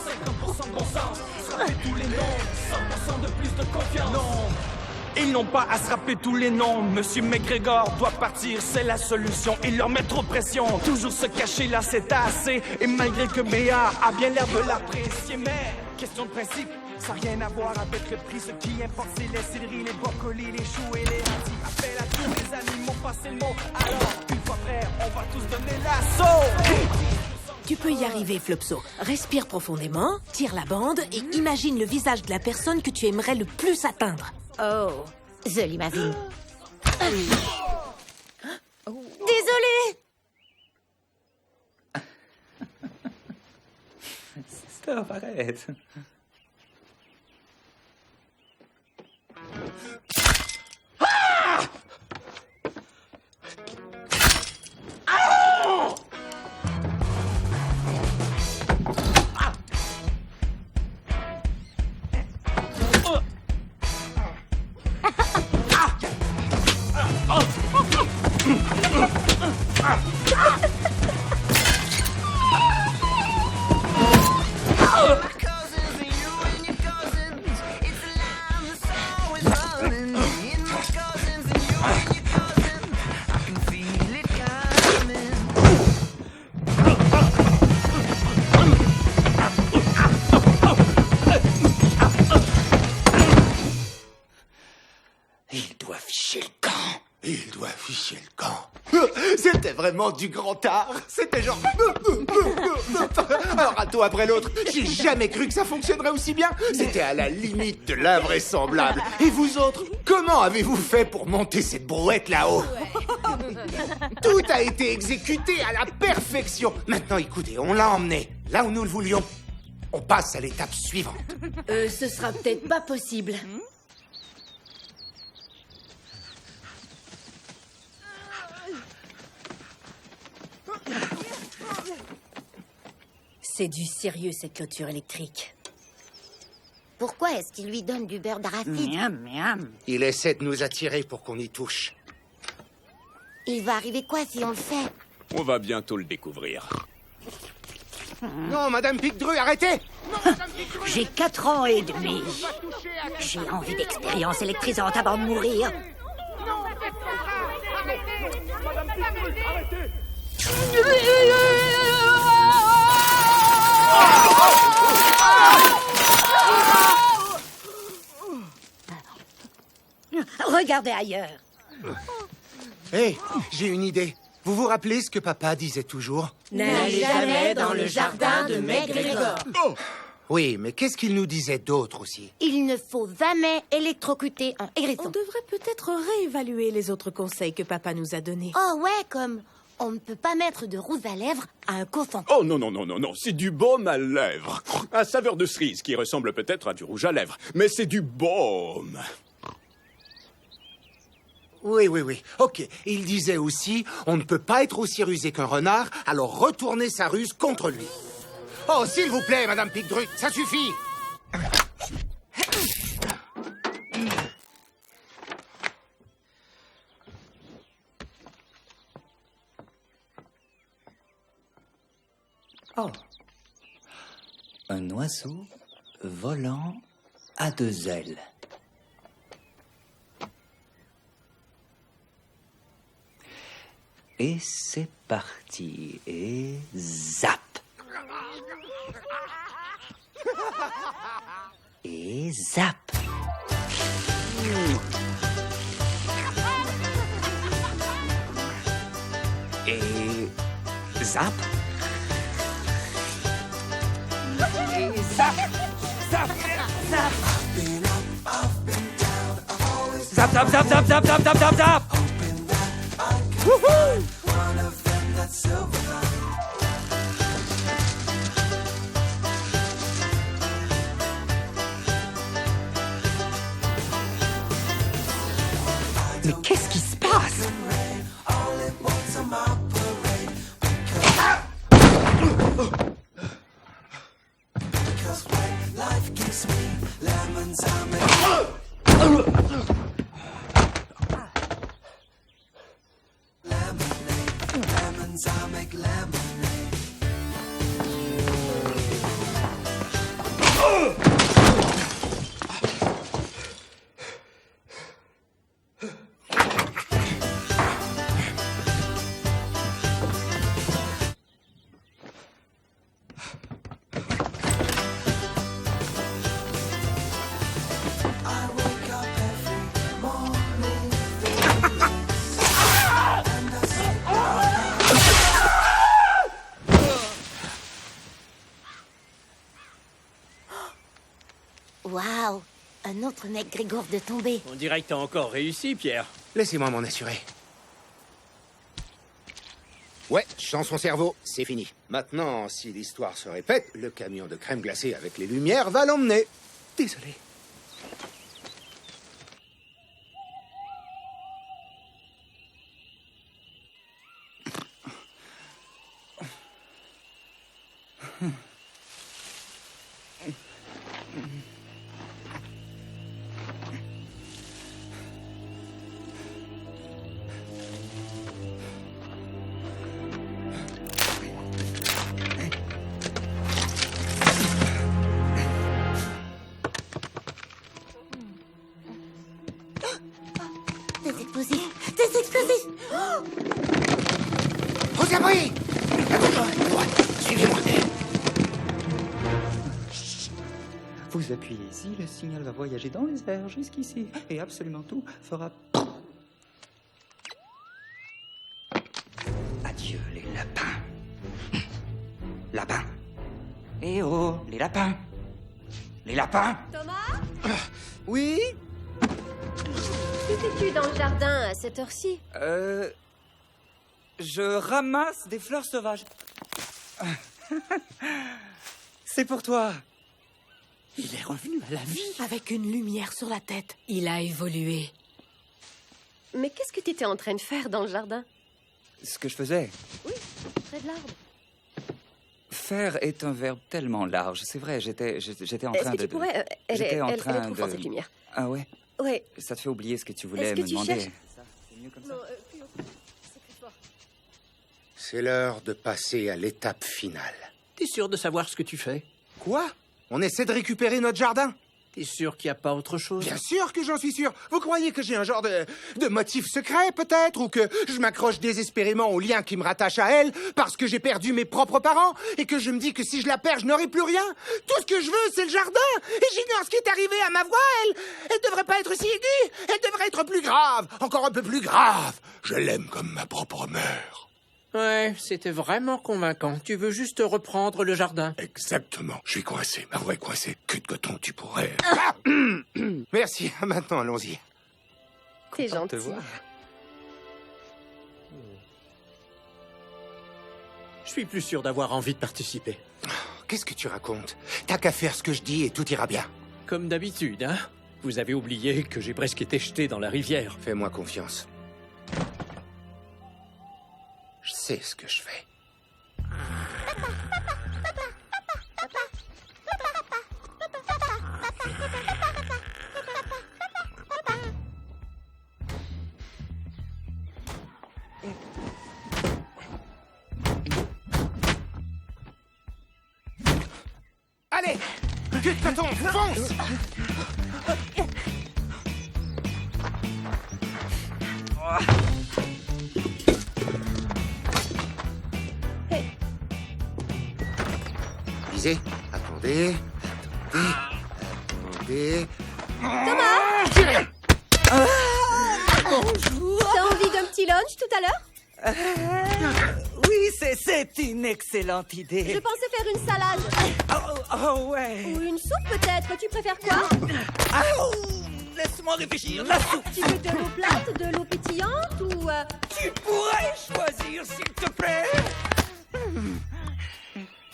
50% de bon sens, se rappeler tous les noms, 100% de plus de confiance. Non, ils n'ont pas à se rappeler tous les noms. Monsieur McGregor doit partir, c'est la solution. Ils leur mettent trop de pression, toujours se cacher là c'est assez. Et malgré que Béa a bien l'air de l'apprécier, mais question de principe, ça n'a rien à voir avec le prix. Ce qui importe, c'est les céleris, les brocolis, les choux et les radis. Appel à tous les animaux, passez le mot. Alors, une fois prêt, on va tous donner l'assaut. Tu peux y arriver, Flopso. Respire profondément, tire la bande et imagine le visage de la personne que tu aimerais le plus atteindre. Oh, je l'imagine. Désolée! Stop, arrête. Il doit ficher le camp. Il doit ficher le camp. C'était vraiment du grand art. C'était genre... Un râteau après l'autre. J'ai jamais cru que ça fonctionnerait aussi bien. C'était à la limite de l'invraisemblable. Et vous autres, comment avez-vous fait pour monter cette brouette là-haut? Tout a été exécuté à la perfection. Maintenant, écoutez, on l'a emmené là où nous le voulions. On passe à l'étape suivante. Ce sera peut-être pas possible. C'est du sérieux, cette clôture électrique. Pourquoi est-ce qu'il lui donne du beurre d'arachide? Miam, miam. Il essaie de nous attirer pour qu'on y touche. Il va arriver quoi si on le fait? On va bientôt le découvrir. Non, Madame Picdru, arrêtez! J'ai 4 ans et demi. J'ai envie d'expérience électrisante avant de mourir. Regardez ailleurs. Hé, j'ai une idée. Vous vous rappelez ce que papa disait toujours? N'allez jamais dans le jardin de McGregor. Oh! Oui, mais qu'est-ce qu'il nous disait d'autre aussi? Il ne faut jamais électrocuter en hérissant. On devrait peut-être réévaluer les autres conseils que papa nous a donnés. Oh ouais, comme on ne peut pas mettre de rouge à lèvres à un cochon. Oh non, non, non, non, non, c'est du baume à lèvres. À saveur de cerise qui ressemble peut-être à du rouge à lèvres. Mais c'est du baume. Oui, oui, oui. Ok. Il disait aussi, on ne peut pas être aussi rusé qu'un renard, alors retournez sa ruse contre lui. Oh, s'il vous plaît, Madame Picdru, ça suffit. Oh. Un oiseau volant à 2 ailes. Et c'est parti. Et zap. Et zap. Et zap. Et zap. Zap. Zap. Zap, zap, zap, zap, zap, zap, zap, zap, zap. Woohoo! Mais qu'est-ce qui se passe? Waouh, un autre McGregor de tomber. On dirait que t'as encore réussi, Pierre. Laissez-moi m'en assurer. Ouais, sans son cerveau, c'est fini. Maintenant, si l'histoire se répète, le camion de crème glacée avec les lumières va l'emmener. Désolé. Des explosifs! Des explosifs! Aux abris! Suivez-moi. Vous appuyez ici, le signal va voyager dans les airs jusqu'ici. Et absolument tout fera... Adieu, les lapins. Lapins. Eh oh, les lapins. Les lapins. Thomas? Oui? Que fais-tu dans le jardin à cette heure-ci? Je ramasse des fleurs sauvages. C'est pour toi. Il est revenu à la vie. Avec une lumière sur la tête. Il a évolué. Mais qu'est-ce que tu étais en train de faire dans le jardin? Ce que je faisais. Oui, près de l'arbre. Faire est un verbe tellement large. C'est vrai, j'étais en train de... Est-ce que tu pourrais... Elle est trop forte, cette lumière. Ah ouais? Ouais. Ça te fait oublier ce que tu voulais Est-ce que me tu demander. cherches... C'est mieux comme ça? Non, plus haut. C'est plus fort. C'est l'heure de passer à l'étape finale. T'es sûr de savoir ce que tu fais? Quoi? On essaie de récupérer notre jardin? T'es sûr qu'il n'y a pas autre chose? Bien sûr que j'en suis sûr. Vous croyez que j'ai un genre de motif secret, peut-être? Ou que je m'accroche désespérément au lien qui me rattache à elle parce que j'ai perdu mes propres parents et que je me dis que si je la perds, je n'aurai plus rien? Tout ce que je veux, c'est le jardin. Et j'ignore ce qui est arrivé à ma voix. Elle devrait pas être si aiguë. Elle devrait être plus grave. Encore un peu plus grave. Je l'aime comme ma propre mère. Ouais, c'était vraiment convaincant. Tu veux juste reprendre le jardin? Exactement. Je suis coincé. Ma voix est coincée. Cul de coton, tu pourrais... Merci. Maintenant, allons-y. T'es gentil. Je suis plus sûr d'avoir envie de participer. Qu'est-ce que tu racontes? T'as qu'à faire ce que je dis et tout ira bien. Comme d'habitude, hein? Vous avez oublié que j'ai presque été jeté dans la rivière. Fais-moi confiance. Je sais ce que je fais. Allez! Cul de coton, fonce! Visez. Attendez. Thomas! Tirez! Bonjour! T'as envie d'un petit lunch tout à l'heure? Oui, c'est une excellente idée. Je pensais faire une salade. Oh ouais. Ou une soupe peut-être. Tu préfères quoi? Laisse-moi réfléchir. La soupe. Tu veux de l'eau plate, de l'eau pétillante ou... Tu pourrais choisir, s'il te plaît.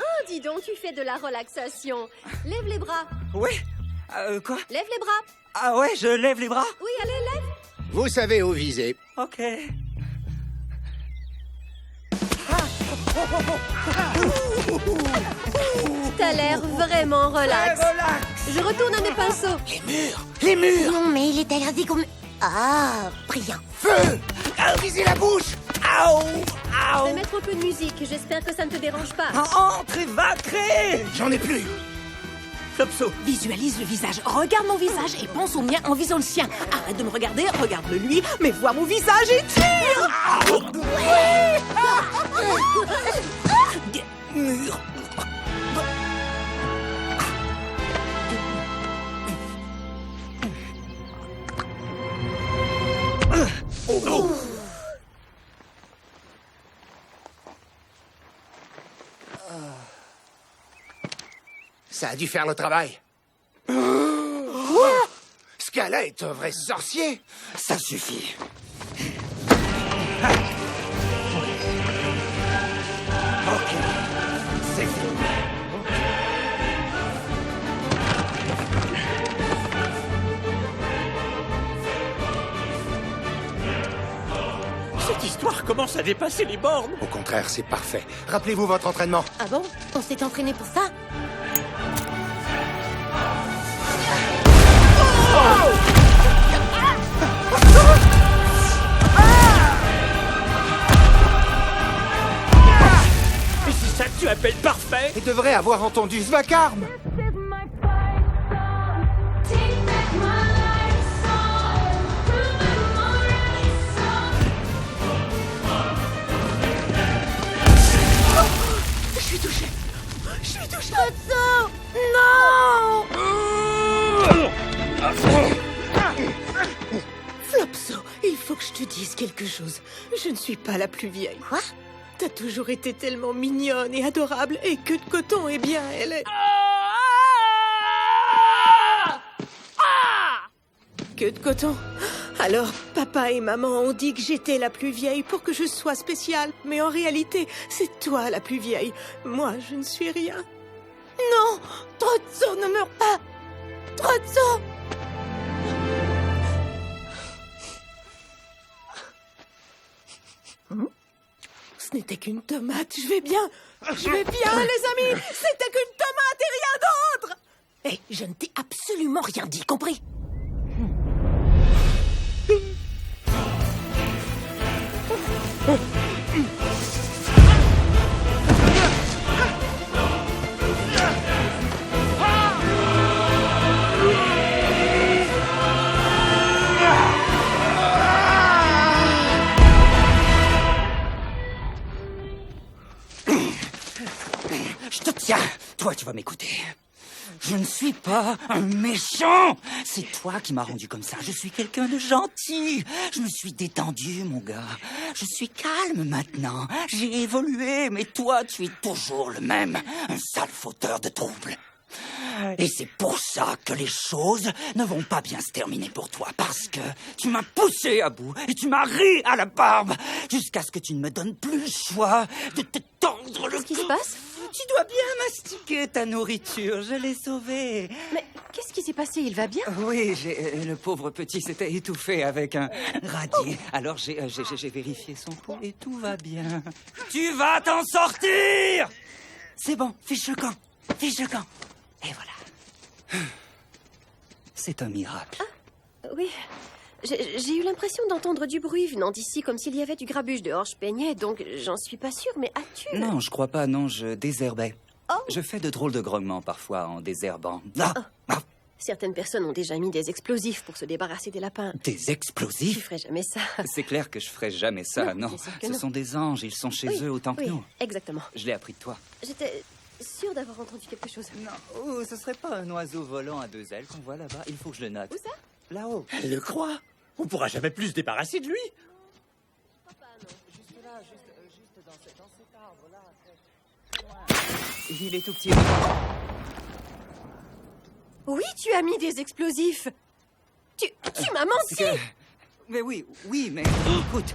Oh, dis donc, tu fais de la relaxation. Lève les bras. Oui. Quoi? Lève les bras. Ah ouais, je lève les bras? Oui, allez, lève. Vous savez où viser. Ok. T'as l'air vraiment relax. Je retourne à mes pinceaux. Les murs! Les murs! Non, mais il est allergique au... Ah, brillant. Feu! Visez la bouche! Je vais mettre un peu de musique. J'espère que ça ne te dérange pas. Entre et va créer! J'en ai plus! Flopso, visualise le visage. Regarde mon visage et pense au mien en visant le sien. Arrête de me regarder, regarde-le lui, mais vois mon visage et tire! Mur. Ça a dû faire le travail. Quoi? Ce gars-là est un vrai sorcier. Ça suffit. commence à dépasser les bornes. Au contraire, c'est parfait. Rappelez-vous votre entraînement. Ah bon? On s'est entraîné pour ça? Et c'est ça que tu appelles parfait? Il devrait avoir entendu ce vacarme. Je suis touché. Je suis touché. Otso! Non! Flopso, il faut que je te dise quelque chose. Je ne suis pas la plus vieille. Quoi? T'as toujours été tellement mignonne et adorable. Et Queue de Coton, eh bien, elle est... Queue de Coton. Alors, papa et maman ont dit que j'étais la plus vieille pour que je sois spéciale. Mais en réalité, c'est toi la plus vieille. Moi, je ne suis rien. Non! Trotso, ne meurs pas! Trotso! Ce n'était qu'une tomate, je vais bien. Je vais bien, les amis. C'était qu'une tomate et rien d'autre. Hé, je ne t'ai absolument rien dit, compris? Je te tiens. Toi, tu vas m'écouter. Je ne suis pas un méchant. C'est toi qui m'as rendu comme ça. Je suis quelqu'un de gentil. Je me suis détendu, mon gars. Je suis calme maintenant. J'ai évolué, mais toi, tu es toujours le même. Un sale fauteur de troubles. Et c'est pour ça que les choses ne vont pas bien se terminer pour toi. Parce que tu m'as poussé à bout et tu m'as ri à la barbe. Jusqu'à ce que tu ne me donnes plus le choix de te tendre le cou. Qu'est-ce qui se passe? Tu dois bien mastiquer ta nourriture. Je l'ai sauvé. Mais qu'est-ce qui s'est passé? Il va bien? Oui, le pauvre petit s'était étouffé avec un radis. Alors j'ai vérifié son pouls et tout va bien. Tu vas t'en sortir! C'est bon, fiche le camp. Fiche le camp. Et voilà. C'est un miracle. Oui. J'ai eu l'impression d'entendre du bruit venant d'ici, comme s'il y avait du grabuge dehors. Je peignais, donc j'en suis pas sûre, mais as-tu... Non, je crois pas, non, je désherbais. Je fais de drôles de grognements parfois en désherbant. Certaines personnes ont déjà mis des explosifs pour se débarrasser des lapins. Des explosifs? Je ferais jamais ça. C'est clair que je ferais jamais ça, non. bien sûr que Ce non. sont des anges, ils sont chez eux autant que oui, nous. Exactement. Je l'ai appris de toi. J'étais sûre d'avoir entendu quelque chose. Non, ce serait pas un oiseau volant à deux ailes qu'on voit là-bas. Il faut que je le note. Où ça? Là-haut. Elle le croit. On pourra jamais plus se débarrasser de lui. Juste là, juste dans cet arbre-là. Il est tout petit. Oui, tu as mis des explosifs. Tu m'as menti. Mais oui, mais écoute.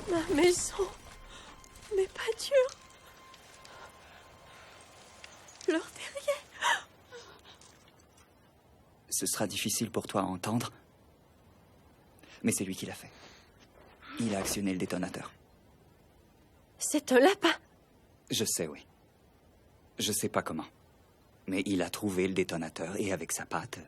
Ma maison. Mes pâtures. Leur terrier. Ce sera difficile pour toi à entendre, mais c'est lui qui l'a fait. Il a actionné le détonateur. C'est un lapin. Je sais, oui. Je sais pas comment. Mais il a trouvé le détonateur et avec sa patte.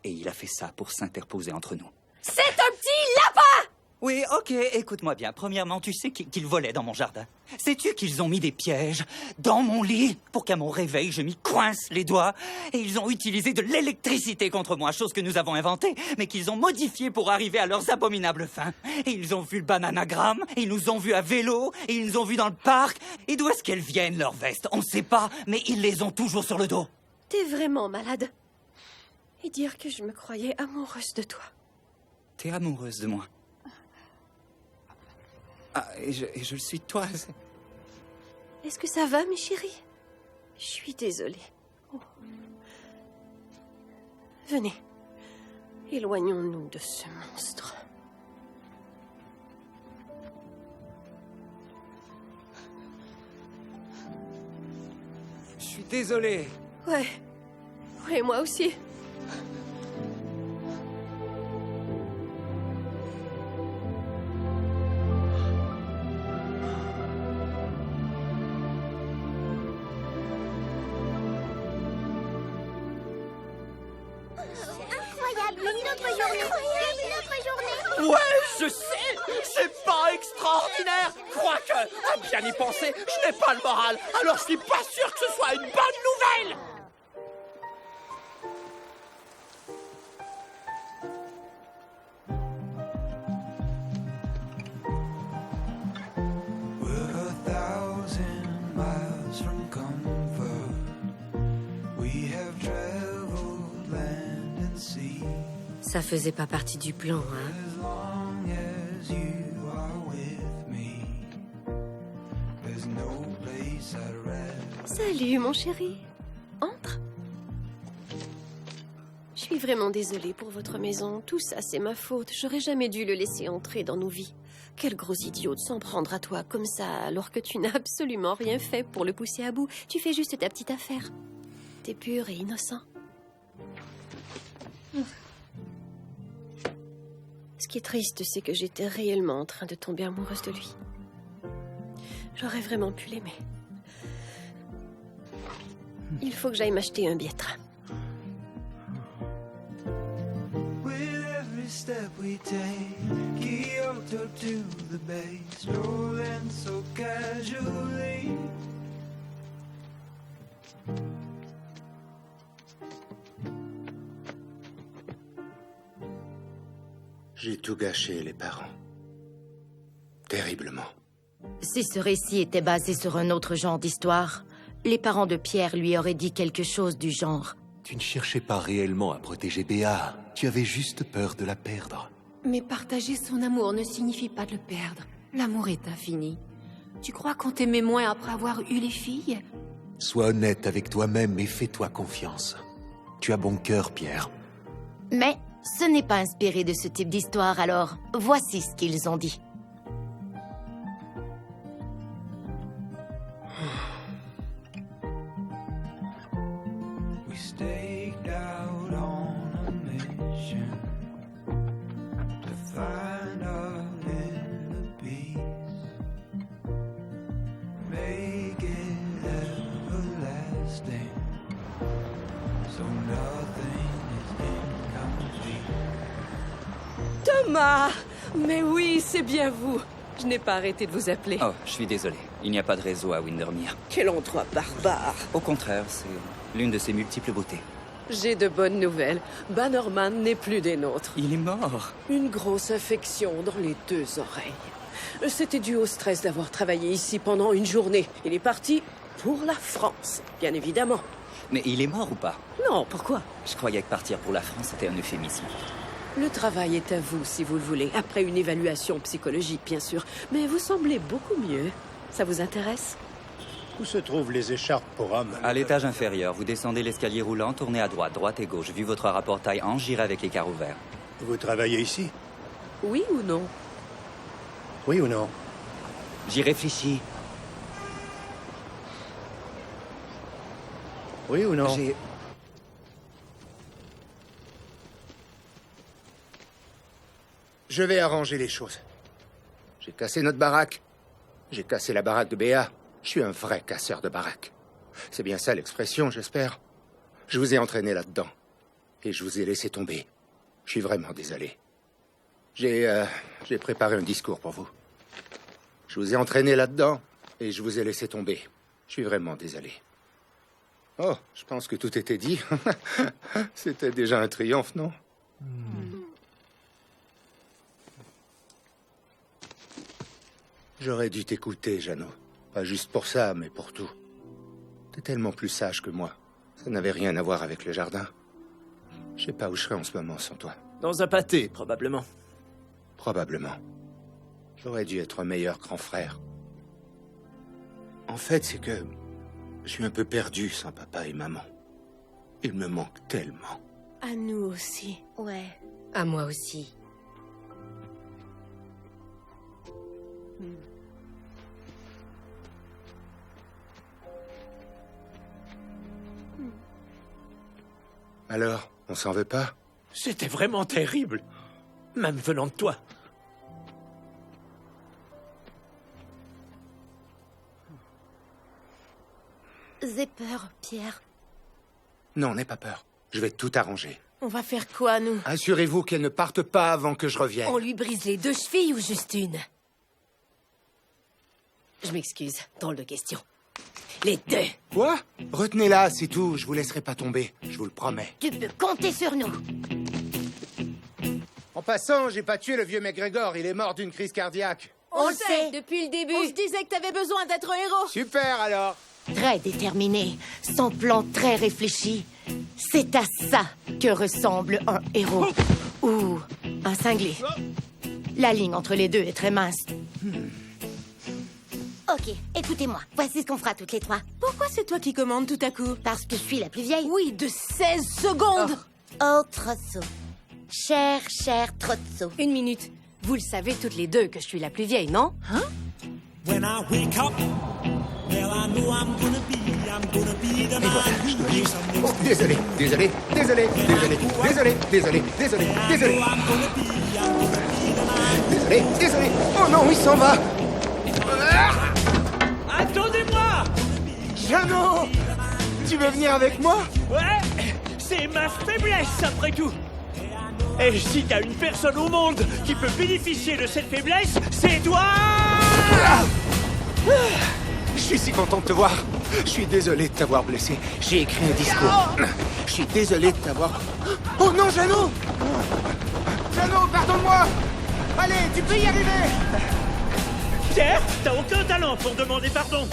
Et il a fait ça pour s'interposer entre nous. C'est un petit lapin! Oui, ok, écoute-moi bien. Premièrement, tu sais qu'ils volaient dans mon jardin. Sais-tu qu'ils ont mis des pièges dans mon lit pour qu'à mon réveil, je m'y coince les doigts? Et ils ont utilisé de l'électricité contre moi, chose que nous avons inventée, mais qu'ils ont modifiée pour arriver à leurs abominables fins. Et ils ont vu le bananagramme, et ils nous ont vus à vélo, et ils nous ont vus dans le parc. Et d'où est-ce qu'elles viennent, leurs vestes? On ne sait pas, mais ils les ont toujours sur le dos. T'es vraiment malade. Et dire que je me croyais amoureuse de toi. T'es amoureuse de moi? Ah, et je le suis de toi. Est-ce que ça va, mes chéris? Je suis désolée. Oh. Venez. Éloignons-nous de ce monstre. Je suis désolé. Ouais. Ouais, moi aussi. Incroyable, une autre journée. Incroyable, une autre journée. Ouais, je sais. C'est pas extraordinaire. Quoique, à bien y penser, je n'ai pas le moral. Alors je suis pas sûr que ce soit une bonne nouvelle. We're 1,000 miles from comfort. We have traveled land and sea. Ça faisait pas partie du plan, hein? As long as you are with me, there's no place I'd rather. Salut, mon chéri. Entre. Je suis vraiment désolée pour votre maison. Tout ça, c'est ma faute. J'aurais jamais dû le laisser entrer dans nos vies. Quel gros idiot de s'en prendre à toi comme ça, alors que tu n'as absolument rien fait pour le pousser à bout. Tu fais juste ta petite affaire. T'es pur et innocent. Ce qui est triste, c'est que j'étais réellement en train de tomber amoureuse de lui. J'aurais vraiment pu l'aimer. Il faut que j'aille m'acheter un billet de train. With every step we take, Kyoto to the bay, strolling so casually. J'ai tout gâché, les parents. Terriblement. Si ce récit était basé sur un autre genre d'histoire, les parents de Pierre lui auraient dit quelque chose du genre. Tu ne cherchais pas réellement à protéger Béa. Tu avais juste peur de la perdre. Mais partager son amour ne signifie pas de le perdre. L'amour est infini. Tu crois qu'on t'aimait moins après avoir eu les filles? Sois honnête avec toi-même et fais-toi confiance. Tu as bon cœur, Pierre. Mais ce n'est pas inspiré de ce type d'histoire, alors voici ce qu'ils ont dit. We staked out on a mission to find our inner peace, make it everlasting, so nothing is incomplete. Thomas! Mais oui, c'est bien vous. Je n'ai pas arrêté de vous appeler. Oh, je suis désolé. Il n'y a pas de réseau à Windermere. Quel endroit barbare! Au contraire, c'est l'une de ses multiples beautés. J'ai de bonnes nouvelles. Bannerman n'est plus des nôtres. Il est mort. Une grosse infection dans les 2 oreilles. C'était dû au stress d'avoir travaillé ici pendant une journée. Il est parti pour la France, bien évidemment. Mais il est mort ou pas? Non, pourquoi? Je croyais que partir pour la France était un euphémisme. Le travail est à vous, si vous le voulez. Après une évaluation psychologique, bien sûr. Mais vous semblez beaucoup mieux. Ça vous intéresse? Où se trouvent les écharpes pour hommes? À l'étage inférieur, vous descendez l'escalier roulant, tournez à droite et gauche. Vu votre rapport taille-hanche, j'irai avec les carreaux verts. Vous travaillez ici? Oui ou non? Oui ou non? J'y réfléchis. Oui ou non? Je vais arranger les choses. J'ai cassé notre baraque. J'ai cassé la baraque de Béa. Je suis un vrai casseur de baraque. C'est bien ça l'expression, j'espère. Je vous ai entraîné là-dedans. Et je vous ai laissé tomber. Je suis vraiment désolé. J'ai préparé un discours pour vous. Je vous ai entraîné là-dedans et je vous ai laissé tomber. Je suis vraiment désolé. Oh, je pense que tout était dit. C'était déjà un triomphe, non? J'aurais dû t'écouter, Jeannot. Pas juste pour ça, mais pour tout. T'es tellement plus sage que moi. Ça n'avait rien à voir avec le jardin. Je sais pas où je serais en ce moment sans toi. Dans un pâté, probablement. Probablement. J'aurais dû être un meilleur grand frère. En fait, c'est que je suis un peu perdu sans papa et maman. Ils me manquent tellement. À nous aussi. Ouais. À moi aussi. Alors, on s'en veut pas? C'était vraiment terrible. Même venant de toi. J'ai peur, Pierre. Non, n'aie pas peur. Je vais tout arranger. On va faire quoi, nous? Assurez-vous qu'elle ne parte pas avant que je revienne. On lui brise les 2 chevilles ou juste une? Je m'excuse, drôle de question. Les 2. Quoi? Retenez-la, c'est tout. Je vous laisserai pas tomber. Je vous le promets. Tu peux compter sur nous. En passant, j'ai pas tué le vieux McGregor. Il est mort d'une crise cardiaque. On le sait. Depuis le début. On se disait que t'avais besoin d'être héros. Super, alors. Très déterminé, son plan très réfléchi. C'est à ça que ressemble un héros. Ou un cinglé. La ligne entre les deux est très mince. Ok, écoutez-moi. Voici ce qu'on fera toutes les 3. Pourquoi c'est toi qui commandes tout à coup? Parce que je suis la plus vieille. Oui, de 16 secondes. Oh, Trotso. Cher Trotso. 1 minute. Vous le savez toutes les deux que je suis la plus vieille, non? Hein? When I wake up, well, I know I'm gonna be the man who wakes up next Oh, désolé. Désolé. Désolé. Oh non, il s'en va. Attendez-moi! Jeannot! Tu veux venir avec moi? Ouais! C'est ma faiblesse, après tout! Et si t'as une personne au monde qui peut bénéficier de cette faiblesse, c'est toi! Je suis si content de te voir. Je suis désolé de t'avoir blessé. J'ai écrit un discours. Je suis désolé de t'avoir... Oh non, Jeannot! Jeannot, pardonne-moi! Allez, tu peux y arriver! Pierre, t'as aucun talent pour demander pardon.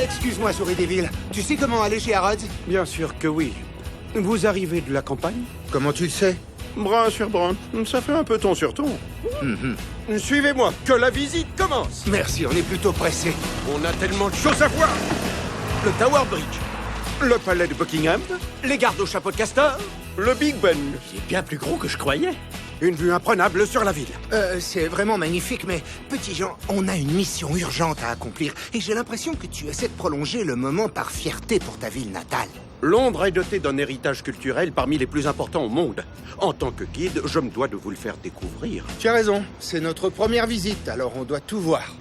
Excuse-moi, Souris des Villes. Tu sais comment aller chez Harrods? Bien sûr que oui. Vous arrivez de la campagne? Comment tu le sais? Brin sur brin. Ça fait un peu ton sur ton. Suivez-moi, que la visite commence. Merci, on est plutôt pressé. On a tellement de choses à voir. Le Tower Bridge, le palais de Buckingham, les gardes au chapeau de castor, le Big Ben. C'est bien plus gros que je croyais. Une vue imprenable sur la ville. C'est vraiment magnifique, mais, petit Jean, on a une mission urgente à accomplir, et j'ai l'impression que tu essaies de prolonger le moment par fierté pour ta ville natale. Londres est dotée d'un héritage culturel parmi les plus importants au monde. En tant que guide, je me dois de vous le faire découvrir. Tu as raison, c'est notre première visite, alors on doit tout voir.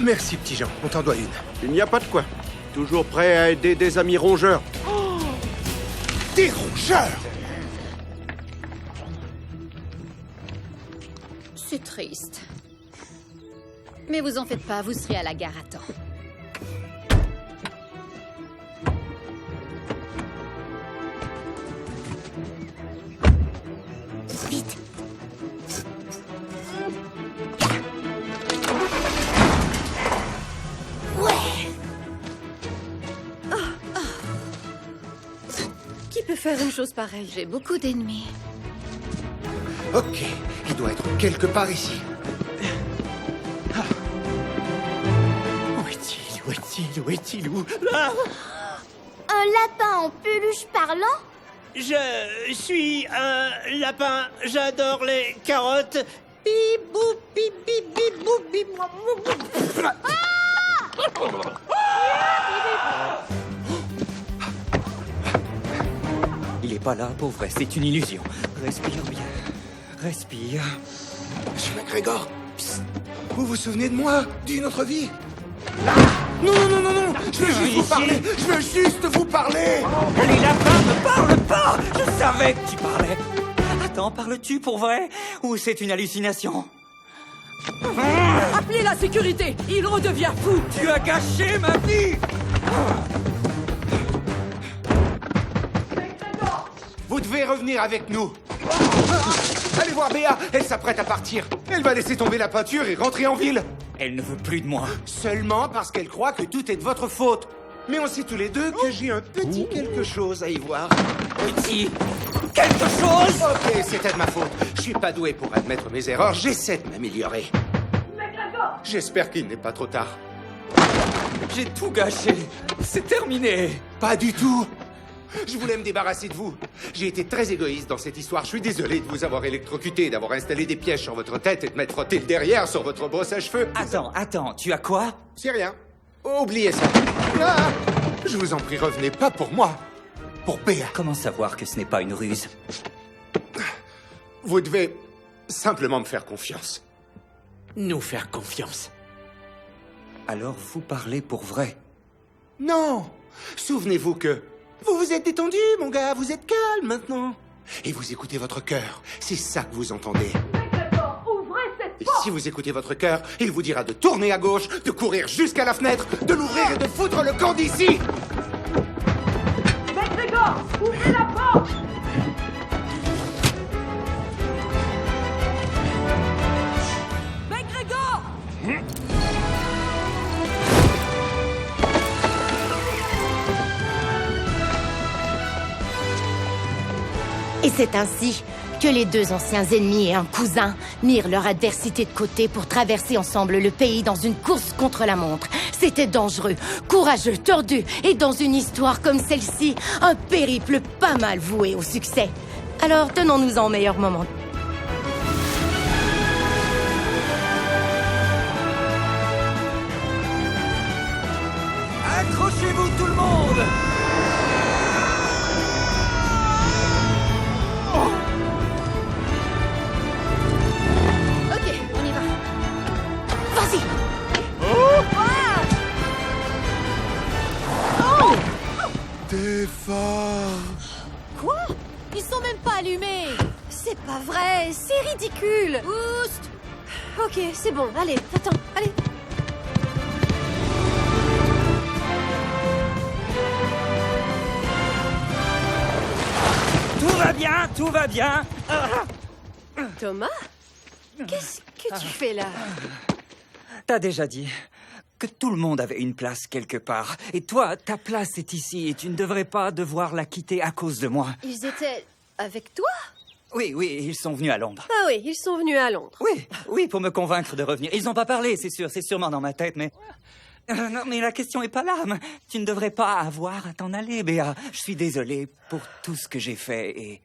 Merci, petit Jean, on t'en doit une. Il n'y a pas de quoi. Toujours prêt à aider des amis rongeurs. Oh, des rongeurs! C'est triste. Mais vous en faites pas, vous serez à la gare à temps. Vite. Ouais. Qui peut faire une chose pareille? J'ai beaucoup d'ennemis. Ok, il doit être quelque part ici. Où est-il? Où est-il? Où est-il? Où? Ah! Un lapin en peluche parlant? Je suis un lapin. J'adore les carottes. Bip, boum, bip, bip, bip, boum, bip, boum, boum. Il est pas là, pour vrai, c'est une illusion. Respire bien. Respire. Monsieur McGregor, psst, vous vous souvenez de moi? D'une autre vie? Non, non, non, non, non! Je veux juste vous parler! Je veux juste vous parler! Les lapins ne parlent pas! Je savais que tu parlais! Attends, parles-tu pour vrai? Ou c'est une hallucination? Appelez la sécurité! Il redevient fou! Tu as gâché ma vie! Vous devez revenir avec nous! Allez voir Béa! Elle s'apprête à partir! Elle va laisser tomber la peinture et rentrer en ville! Elle ne veut plus de moi. Seulement parce qu'elle croit que tout est de votre faute. Mais on sait tous les deux que j'ai un petit quelque chose à y voir. Petit quelque chose? Ok, c'était de ma faute. Je suis pas doué pour admettre mes erreurs. J'essaie de m'améliorer. J'espère qu'il n'est pas trop tard. J'ai tout gâché. C'est terminé. Pas du tout. Je voulais me débarrasser de vous. J'ai été très égoïste dans cette histoire. Je suis désolé de vous avoir électrocuté, d'avoir installé des pièges sur votre tête et de m'être frotté le derrière sur votre brosse à cheveux. Attends, tu as quoi? C'est rien. Oubliez ça. Ah, je vous en prie, revenez pas pour moi. Pour Béa. Comment savoir que ce n'est pas une ruse? Vous devez simplement me faire confiance. Nous faire confiance. Alors vous parlez pour vrai? Non. Souvenez-vous que vous vous êtes détendu, mon gars. Vous êtes calme maintenant. Et vous écoutez votre cœur. C'est ça que vous entendez. Et si vous écoutez votre cœur, il vous dira de tourner à gauche, de courir jusqu'à la fenêtre, de l'ouvrir et de foutre le camp d'ici. MacGregor, ouvrez la porte! MacGregor! Et c'est ainsi que les deux anciens ennemis et un cousin mirent leur adversité de côté pour traverser ensemble le pays dans une course contre la montre. C'était dangereux, courageux, tordu, et dans une histoire comme celle-ci, un périple pas mal voué au succès. Alors tenons-nous en meilleur moment. Accrochez-vous tout le monde! Ok, on y va. Vas-y! T'es fort. Quoi? Ils sont même pas allumés. C'est pas vrai, c'est ridicule. Oust! Ok, c'est bon, allez, attends, allez. Tout va bien. Thomas? Qu'est-ce que tu fais là? T'as déjà dit que tout le monde avait une place quelque part. Et toi, ta place est ici et tu ne devrais pas devoir la quitter à cause de moi. Ils étaient avec toi? Oui, ils sont venus à Londres. Ah oui, ils sont venus à Londres. Oui, pour me convaincre de revenir. Ils n'ont pas parlé, c'est sûr, c'est sûrement dans ma tête, mais... non, mais la question est pas là. Tu ne devrais pas avoir à t'en aller, Béa. Je suis désolé pour tout ce que j'ai fait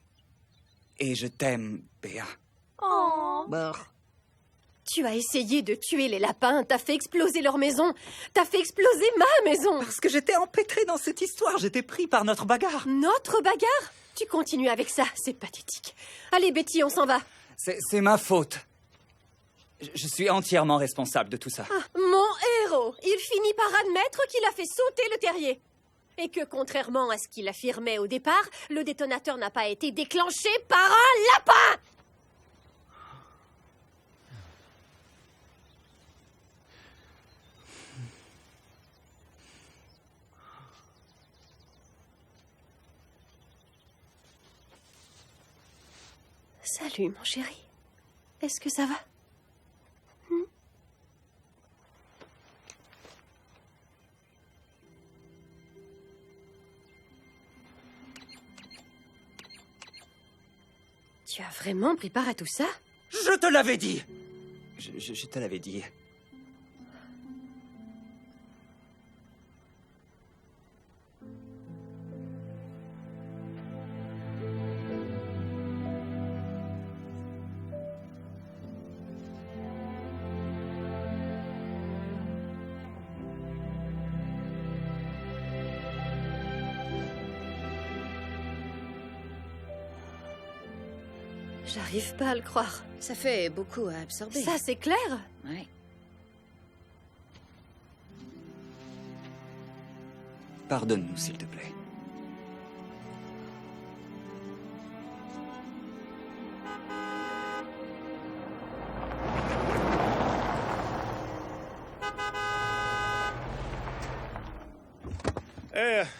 et je t'aime, Béa. Oh. Tu as essayé de tuer les lapins, t'as fait exploser leur maison, t'as fait exploser ma maison. Parce que j'étais empêtré dans cette histoire, j'étais pris par notre bagarre. Notre bagarre? Tu continues avec ça, c'est pathétique. Allez, Betty, on s'en va. C'est ma faute. Je suis entièrement responsable de tout ça. Ah, mon héros, il finit par admettre qu'il a fait sauter le terrier. Et que, contrairement à ce qu'il affirmait au départ, le détonateur n'a pas été déclenché par un lapin. Salut, mon chéri. Est-ce que ça va? Tu as vraiment pris part à tout ça? Je te l'avais dit. Je te l'avais dit. J'arrive pas à le croire. Ça fait beaucoup à absorber. Ça, c'est clair? Ouais. Pardonne-nous, s'il te plaît.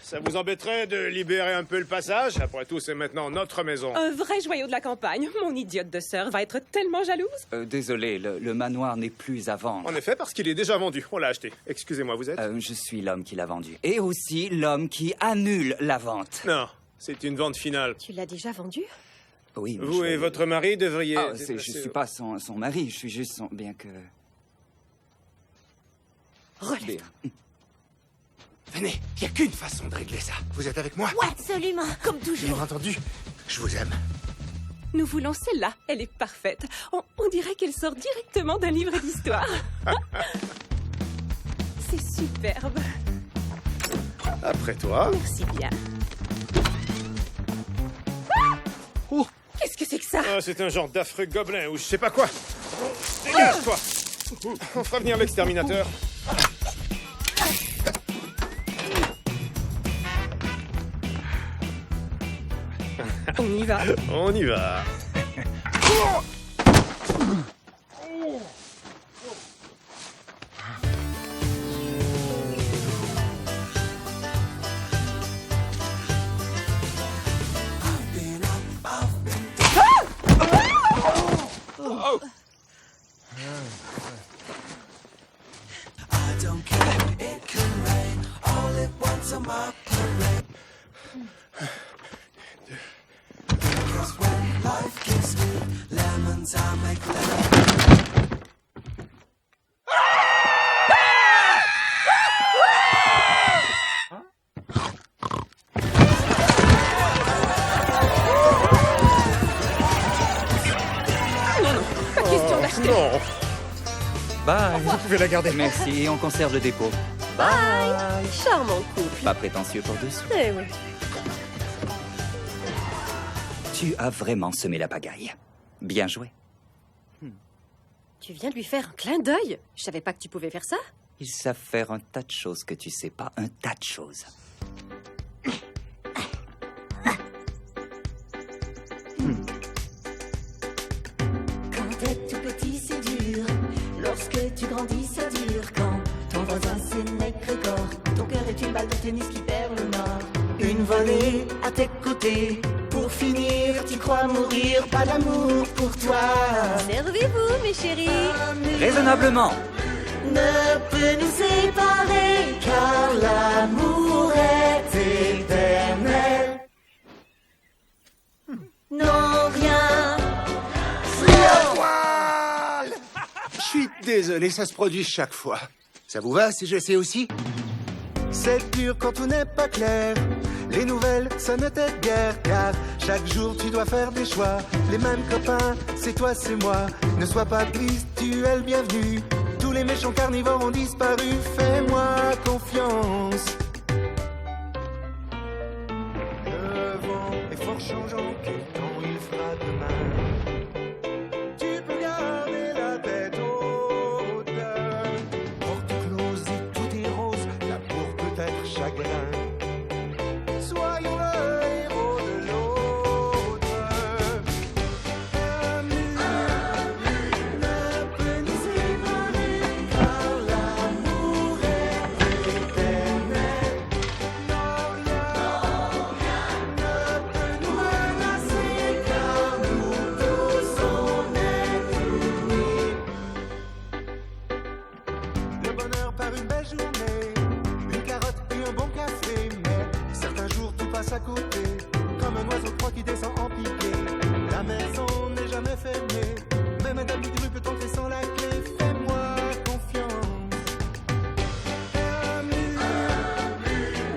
Ça vous embêterait de libérer un peu le passage? Après tout, c'est maintenant notre maison. Un vrai joyau de la campagne. Mon idiote de sœur va être tellement jalouse. Désolé, le manoir n'est plus à vendre. En effet, parce qu'il est déjà vendu. On l'a acheté. Excusez-moi, vous êtes? Je suis l'homme qui l'a vendu. Et aussi l'homme qui annule la vente. Non, c'est une vente finale. Tu l'as déjà vendu? Oui, mais vous et votre mari devriez... Ah, je suis pas son mari, je suis juste son... Bien que... Relève-toi. Venez, il n'y a qu'une façon de régler ça. Vous êtes avec moi? Ouais, absolument, comme toujours. Bien entendu, je vous aime. Nous voulons celle-là. Elle est parfaite. On dirait qu'elle sort directement d'un livre d'histoire. C'est superbe. Après toi. Merci bien. Oh. Qu'est-ce que c'est que ça? C'est un genre d'affreux gobelin ou je sais pas quoi. Dégage-toi. On fera venir l'exterminateur. On y va. On y va. Non. Bye. Vous pouvez la garder. Merci, et on conserve le dépôt. Bye. Charmant couple. Pas prétentieux pour dessous. Eh oui. Tu as vraiment semé la pagaille. Bien joué. Tu viens de lui faire un clin d'œil. Je savais pas que tu pouvais faire ça. Ils savent faire un tas de choses que tu sais pas. Un tas de choses. Quand t'es tout petit, c'est dur. Lorsque tu grandis, ça dure. Quand ton voisin, c'est McGregor. Ton cœur est une balle de tennis qui perd le nord. Une volée à tes côtés. Pour finir, tu crois mourir. Pas d'amour pour toi. Servez-vous, mes chéris. Raisonnablement. Ne peut nous séparer, car l'amour est éternel. Non, rien. Je suis désolé, ça se produit chaque fois. Ça vous va si je sais aussi? C'est dur quand tout n'est pas clair. Les nouvelles, ça ne t'aide guère. Car chaque jour, tu dois faire des choix. Les mêmes copains, c'est toi, c'est moi. Ne sois pas triste, tu es le bienvenu. Tous les méchants carnivores ont disparu. Fais-moi confiance. Le vent est fort changeant. Quel temps il fera demain? Tu peux garder la tête haute. Porte close et tout est rose. L'amour peut être chagrin. Soyons le héros de l'autre. Ne peut nous séparer, car l'amour est éternel. Non, rien ne peut nous menacer, car nous tous on est unis. Le bonheur par une belle journée, une carotte et un bon café, mais certains jours tout passe à côté, comme un oiseau froid qui descend en piqué. La maison n'est jamais fermée, même un ami de rue peut entrer sans la clé. Fais-moi confiance.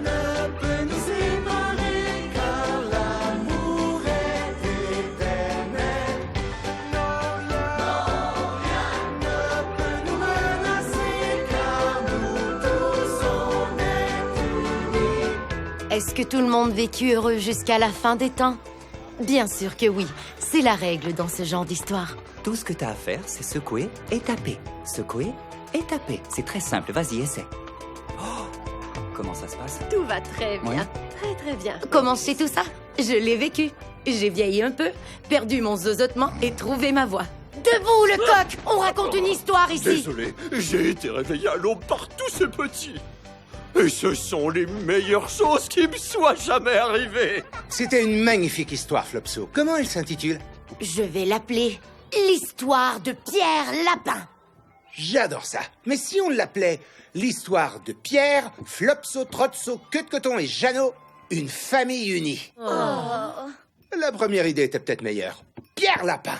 Ne peut nous séparer, car l'amour est éternel. Non, rien ne peut nous menacer, car nous tous on est unis. Est-ce que tout le monde vécut heureux jusqu'à la fin des temps? Bien sûr que oui. C'est la règle dans ce genre d'histoire. Tout ce que t'as à faire, c'est secouer et taper. Secouer et taper. C'est très simple. Vas-y, essaie. Oh, comment ça se passe? Tout va très bien. Ouais. Très, très bien. Comment c'est tout ça? Je l'ai vécu. J'ai vieilli un peu, perdu mon zozotement et trouvé ma voie. Debout, le coq! On raconte une histoire ici! Désolé, j'ai été réveillé à l'aube par tous ces petits. Et ce sont les meilleures choses qui me soient jamais arrivées. C'était une magnifique histoire, Flopso. Comment elle s'intitule? Je vais l'appeler l'histoire de Pierre Lapin. J'adore ça. Mais si on l'appelait l'histoire de Pierre, Flopso, Trotso, Queue de Coton et Jeannot, une famille unie. La première idée était peut-être meilleure. Pierre Lapin.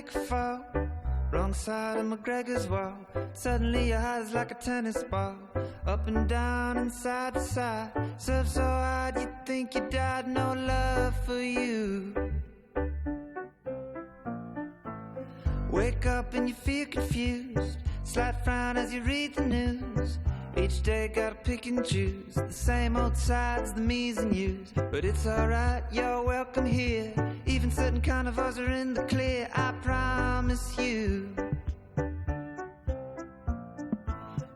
make a fall. Wrong side of McGregor's wall. Suddenly your heart is like a tennis ball. Up and down and side to side. Serve so hard you think you died. No love for you. Wake up and you feel confused. Slight frown as you read the news. Each day gotta pick and choose. The same old sides, the me's and you's. But it's alright, you're welcome here. Even certain carnivores are in the clear, I promise you.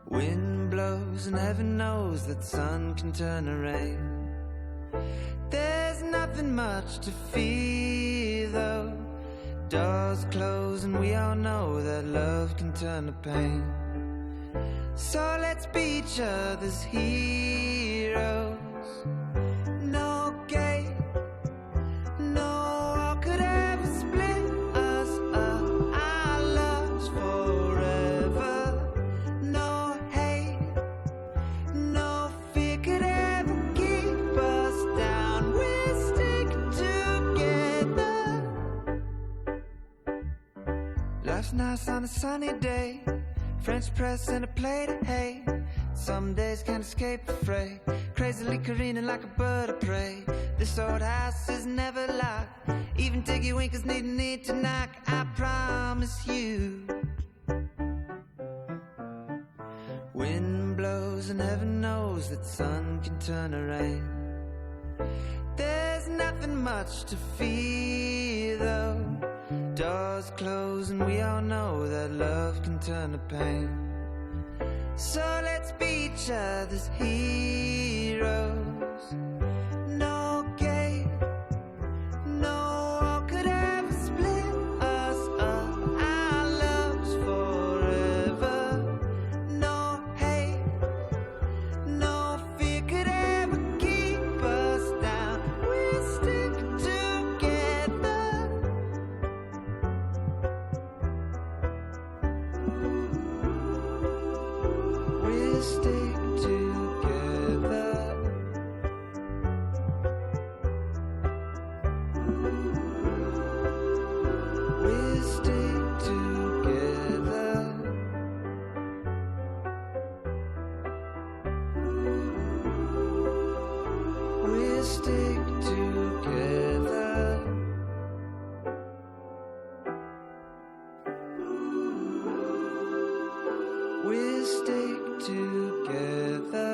Wind blows and heaven knows that sun can turn to rain. There's nothing much to fear though. Doors close and we all know that love can turn to pain. So let's be each other's heroes. No gate, no wall could ever split us up. Our love's forever. No hate, no fear could ever keep us down. We'll stick together. Life's nice on a sunny day. French press and a plate of hay. Some days can't escape the fray. Crazily careening like a bird of prey. This old house is never locked. Even Tiggy Winkers need to knock. I promise you. Wind blows and heaven knows that sun can turn to rain. There's nothing much to fear though. Doors close and we all know that love can turn to pain. So let's be each other's heroes. No gate, no wall could ever split us up. Our love's forever. No hate, no fear could ever keep us down. We'll stick together. We'll stick together. We'll stick together. We'll stick together. We'll stick together.